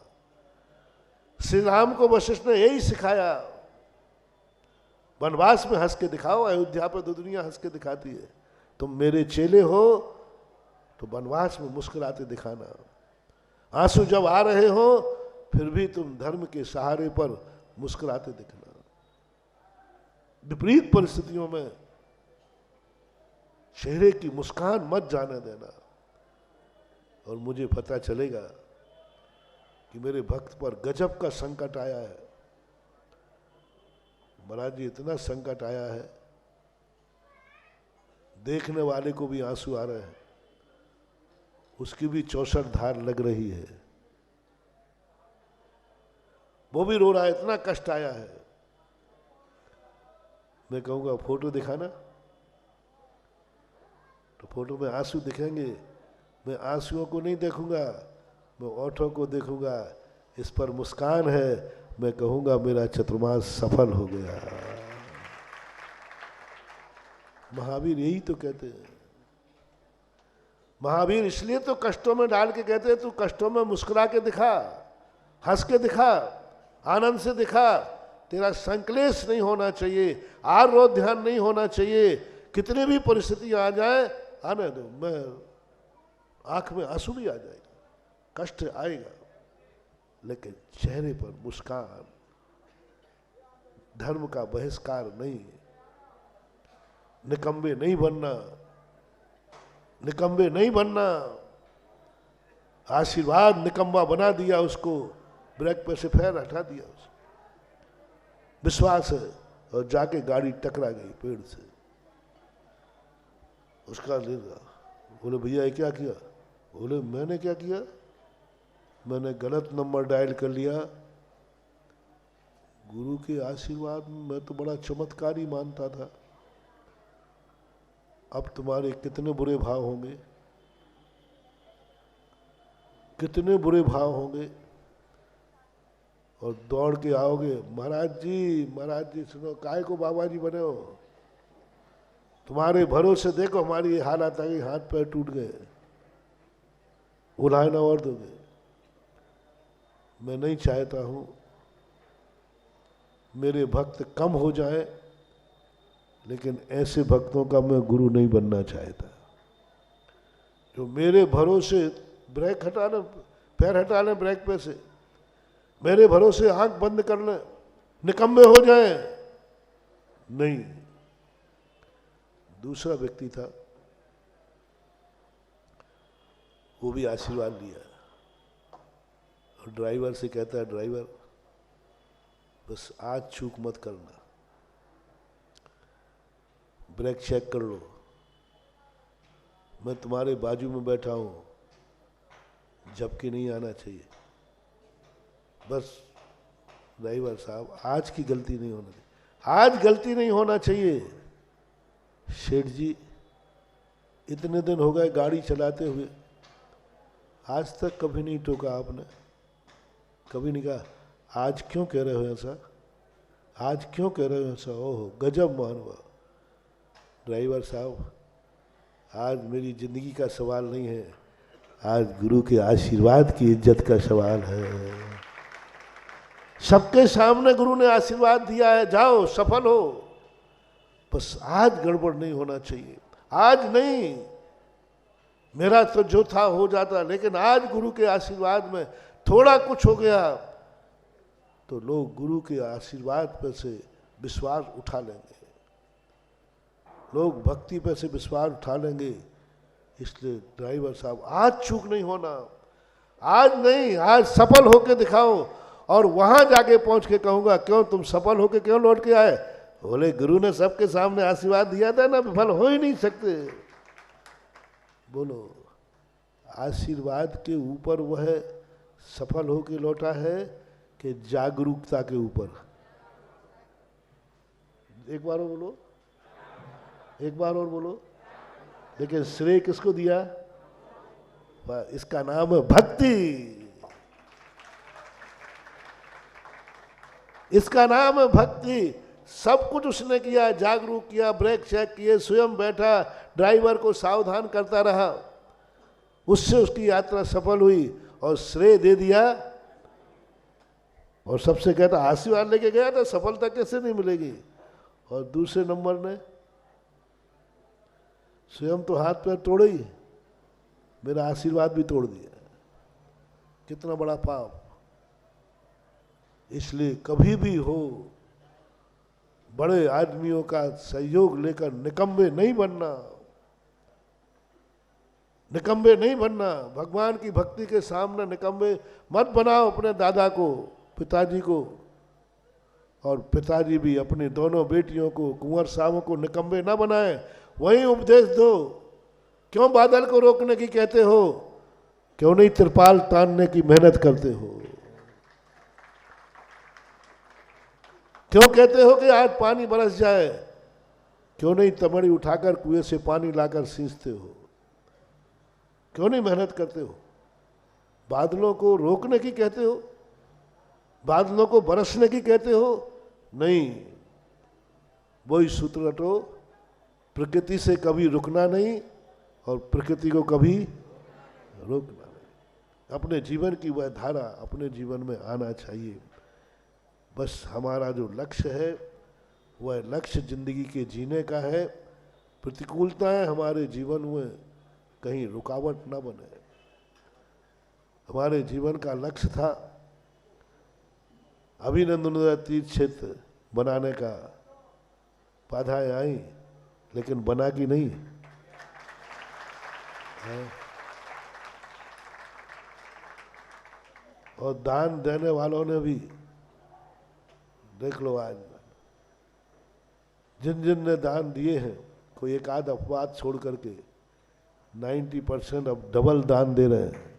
श्री राम को वशिष्ठ ने यही सिखाया, वनवास में हंस के दिखाओ, अयोध्या पर तो दुनिया हंस के दिखाती है, तुम मेरे चेले हो तो वनवास में मुस्कुराते दिखाना। आंसू जब आ रहे हो फिर भी तुम धर्म के सहारे पर मुस्कुराते दिखना। विपरीत परिस्थितियों में चेहरे की मुस्कान मत जाने देना। और मुझे पता चलेगा कि मेरे भक्त पर गजब का संकट आया है। महाराज जी, इतना संकट आया है, देखने वाले को भी आंसू आ रहे हैं, उसकी भी 64 धार लग रही है, वो भी रो रहा है, इतना कष्ट आया है। मैं कहूंगा फोटो दिखाना, तो फोटो में आंसू दिखेंगे। मैं आंसुओं को नहीं देखूंगा, मैं ओठों को देखूंगा, इस पर मुस्कान है, मैं कहूंगा मेरा चतुर्मास सफल हो गया। महावीर यही तो कहते हैं। महावीर इसलिए तो कष्टों में डाल के कहते हैं, तू कष्टों में मुस्कुरा के दिखा, हंस के दिखा, आनंद से दिखा। तेरा संक्लेश नहीं होना चाहिए, आरोप ध्यान नहीं होना चाहिए। कितनी भी परिस्थिति आ जाए, आने दो, मैं आंख में आंसू भी आ जाएगा, कष्ट आएगा, लेकिन चेहरे पर मुस्कान। धर्म का बहिष्कार नहीं, निकम्बे नहीं बनना, निकम्बे नहीं बनना। आशीर्वाद निकम्बा बना दिया उसको, ब्रेक पे से पैर हटा दिया उसको। विश्वास है, और जाके गाड़ी टकरा गई पेड़ से। उसका बोले भैया ये क्या किया? बोले मैंने क्या किया, मैंने गलत नंबर डायल कर लिया। गुरु के आशीर्वाद में मैं तो बड़ा चमत्कारी मानता था। अब तुम्हारे कितने बुरे भाव होंगे, कितने बुरे भाव होंगे, और दौड़ के आओगे, महाराज जी सुनो, काहे को बाबा जी बने हो? तुम्हारे भरोसे देखो हमारी ये हालत आ गई, हाथ पैर टूट गए, उलाहना और दोगे। मैं नहीं चाहता हूं मेरे भक्त कम हो जाए, लेकिन ऐसे भक्तों का मैं गुरु नहीं बनना चाहता जो मेरे भरोसे ब्रेक हटा ले, पैर हटा ले ब्रेक पे से, मेरे भरोसे आंख बंद कर ले, निकम्मे हो जाए। नहीं। दूसरा व्यक्ति था, वो भी आशीर्वाद लिया, और ड्राइवर से कहता है, ड्राइवर बस आज चूक मत करना, ब्रेक चेक कर लो, मैं तुम्हारे बाजू में बैठा हूं, झपकी नहीं आना चाहिए। बस ड्राइवर साहब आज की गलती नहीं होना चाहिए, आज गलती नहीं होना चाहिए। शेठ जी इतने दिन हो गए गाड़ी चलाते हुए, आज तक कभी नहीं टोका आपने, कभी नहीं कहा आज क्यों कह रहे हो ऐसा, आज क्यों कह रहे हो ऐसा? ओहो गजब मानवा। ड्राइवर साहब आज मेरी जिंदगी का सवाल नहीं है, आज गुरु के आशीर्वाद की इज्जत का सवाल है। सबके सामने गुरु ने आशीर्वाद दिया है, जाओ सफल हो, बस आज गड़बड़ नहीं होना चाहिए। आज नहीं, मेरा तो जो था हो जाता, लेकिन आज गुरु के आशीर्वाद में थोड़ा कुछ हो गया तो लोग गुरु के आशीर्वाद पर से विश्वास उठा लेंगे, लोग भक्ति पर से विश्वास उठा लेंगे। इसलिए ड्राइवर साहब आज चूक नहीं होना, आज नहीं, आज सफल होके दिखाओ। और वहां जाके पहुंच के कहूंगा, क्यों तुम सफल होके क्यों लौट के आए? बोले गुरु ने सबके सामने आशीर्वाद दिया था ना, विफल हो ही नहीं सकते। बोलो, आशीर्वाद के ऊपर वह सफल होके लौटा है कि जागरूकता के ऊपर? एक बार और बोलो, एक बार और बोलो। लेकिन श्रेय किसको दिया? इसका नाम है भक्ति, इसका नाम है भक्ति। सब कुछ उसने किया, जागरूक किया, ब्रेक चेक किए, स्वयं बैठा, ड्राइवर को सावधान करता रहा, उससे उसकी यात्रा सफल हुई और श्रेय दे दिया। और सबसे कहता आशीर्वाद लेके गया था, सफलता कैसे नहीं मिलेगी। और दूसरे नंबर ने स्वयं तो हाथ पैर तोड़े ही, मेरा आशीर्वाद भी तोड़ दिया। कितना बड़ा पाप। इसलिए कभी भी हो बड़े आदमियों का सहयोग लेकर निकम्मे नहीं बनना, निकम्मे नहीं बनना। भगवान की भक्ति के सामने निकम्मे मत बनाओ अपने दादा को, पिताजी को, और पिताजी भी अपनी दोनों बेटियों को, कुंवर साहबों को निकम्मे ना बनाए। वही उपदेश दो। क्यों बादल को रोकने की कहते हो? क्यों नहीं तिरपाल तानने की मेहनत करते हो? क्यों कहते हो कि आज पानी बरस जाए? क्यों नहीं तमड़ी उठाकर कुएं से पानी लाकर सींचते हो? क्यों नहीं मेहनत करते हो? बादलों को रोकने की कहते हो? बादलों को बरसने की कहते हो? नहीं, वही सूत्र रटो, प्रकृति से कभी रुकना नहीं और प्रकृति को कभी रोकना नहीं। अपने जीवन की वह धारा अपने जीवन में आना चाहिए। बस हमारा जो लक्ष्य है वह लक्ष्य जिंदगी के जीने का है। प्रतिकूलताएं हमारे जीवन में कहीं रुकावट ना बने। हमारे जीवन का लक्ष्य था अभिनंदन तीर्थ क्षेत्र बनाने का। बाधाएं आई लेकिन बना की नहीं है। और दान देने वालों ने भी देख लो, आज जिन जिन ने दान दिए हैं, कोई एक आध अपवाद छोड़ करके 90% अब डबल दान दे रहे हैं।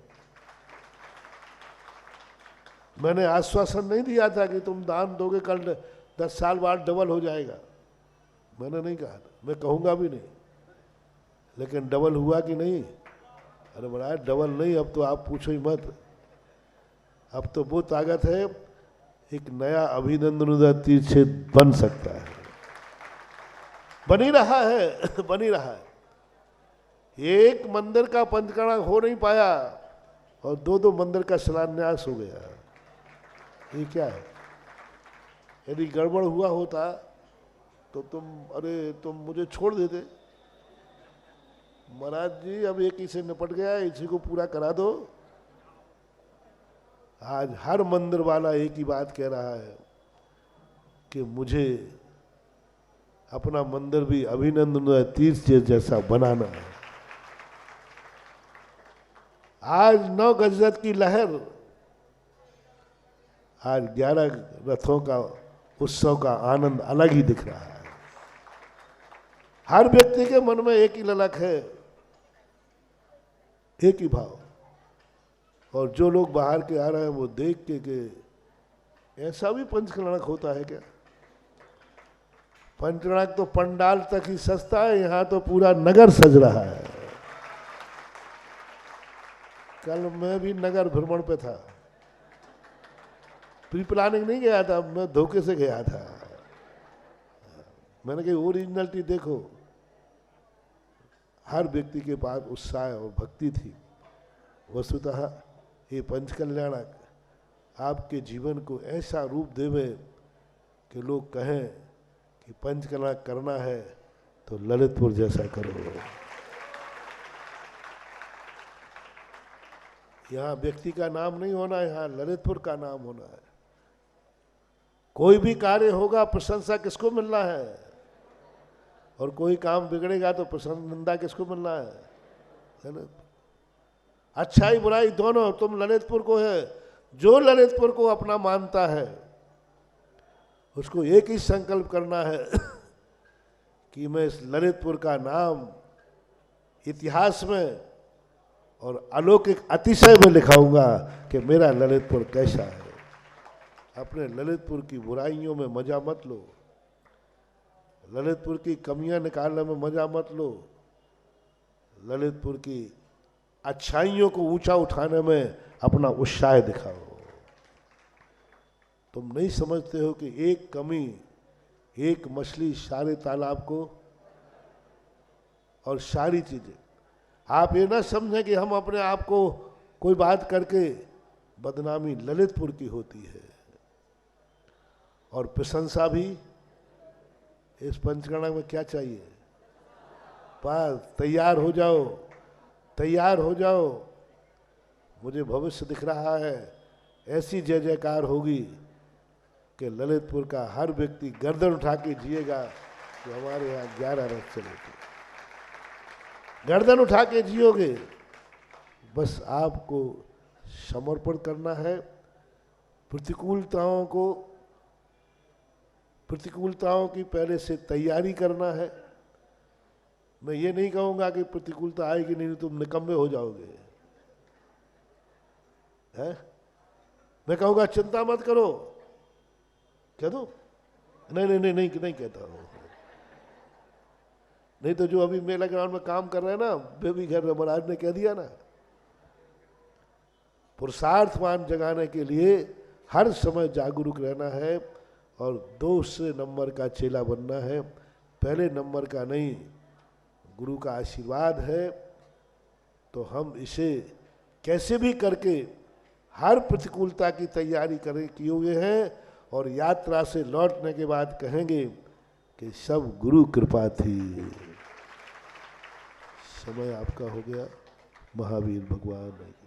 मैंने आश्वासन नहीं दिया था कि तुम दान दोगे कल 10 साल बाद डबल हो जाएगा, मैंने नहीं कहा था, मैं कहूँगा भी नहीं। लेकिन डबल हुआ कि नहीं? अरे बड़ा डबल नहीं, अब तो आप पूछो ही मत। अब तो वो ताकत है, एक नया अभिनंदन तीर्थ क्षेत्र बन सकता है, बन ही रहा है बन ही रहा है। एक मंदिर का पंचकर्मा हो नहीं पाया और 2-2 मंदिर का शिलान्यास हो गया। ये क्या है? यदि गड़बड़ हुआ होता तो तुम मुझे छोड़ देते। महाराज जी अब एक ही से निपट गया, इसी को पूरा करा दो। आज हर मंदिर वाला एक ही बात कह रहा है कि मुझे अपना मंदिर भी अभिनंदन तीर्थ जैसा बनाना है। आज 9 गजरत की लहर, आज 11 रथों का उत्सव का आनंद अलग ही दिख रहा है। हर व्यक्ति के मन में एक ही ललक है, एक ही भाव। और जो लोग बाहर के आ रहे हैं वो देख के कि ऐसा भी पंचकर्णक होता है क्या? पंचकर्णक तो पंडाल तक ही सस्ता है, यहाँ तो पूरा नगर सज रहा है। कल मैं भी नगर भ्रमण पे था, प्री प्लानिंग नहीं गया था, मैं धोखे से गया था। मैंने कही ओरिजिनलिटी देखो, हर व्यक्ति के पास उत्साह और भक्ति थी। वस्तुतः ये पंचकल्याणक आपके जीवन को ऐसा रूप देवे कि लोग कहें कि पंचकल्याणक करना है तो ललितपुर जैसा करो। यहाँ व्यक्ति का नाम नहीं होना है, यहाँ ललितपुर का नाम होना है। कोई भी कार्य होगा प्रशंसा किसको मिलना है, और कोई काम बिगड़ेगा तो निंदा किसको मिलना है? अच्छाई बुराई दोनों तुम ललितपुर को है। जो ललितपुर को अपना मानता है उसको एक ही संकल्प करना है कि मैं इस ललितपुर का नाम इतिहास में और अलौकिक अतिशय में लिखाऊंगा कि मेरा ललितपुर कैसा है। अपने ललितपुर की बुराइयों में मजा मत लो, ललितपुर की कमियां निकालने में मजा मत लो, ललितपुर की अच्छाइयों को ऊंचा उठाने में अपना उत्साह दिखाओ। तुम नहीं समझते हो कि एक कमी, एक मछली सारे तालाब को और सारी चीजें। आप ये ना समझें कि हम अपने आप को कोई बात करके बदनामी ललितपुर की होती है। और प्रशंसा भी इस पंचकर्णक में क्या चाहिए? पास तैयार हो जाओ, तैयार हो जाओ। मुझे भविष्य दिख रहा है, ऐसी जय जयकार होगी कि ललितपुर का हर व्यक्ति गर्दन उठा के जिएगा तो हमारे यहाँ 11 रथ चले थे। गर्दन उठा के जियोगे, बस आपको समर्पण करना है, प्रतिकूलताओं की पहले से तैयारी करना है। मैं ये नहीं कहूँगा कि प्रतिकूलता आएगी नहीं तो तुम निकम्मे हो जाओगे, है? मैं कहूँगा चिंता मत करो, कह दो? नहीं कहता हूँ। नहीं तो जो अभी मेला ग्राउंड में काम कर रहे हैं ना, बेबी घर महाराज ने कह दिया ना, पुरुषार्थमान जगाने के लिए हर समय जागरूक रहना है और 2 नंबर का चेला बनना है, पहले नंबर का नहीं। गुरु का आशीर्वाद है तो हम इसे कैसे भी करके हर प्रतिकूलता की तैयारी किए हुए हैं और यात्रा से लौटने के बाद कहेंगे कि सब गुरु कृपा थी। समय आपका हो गया। महावीर भगवान है।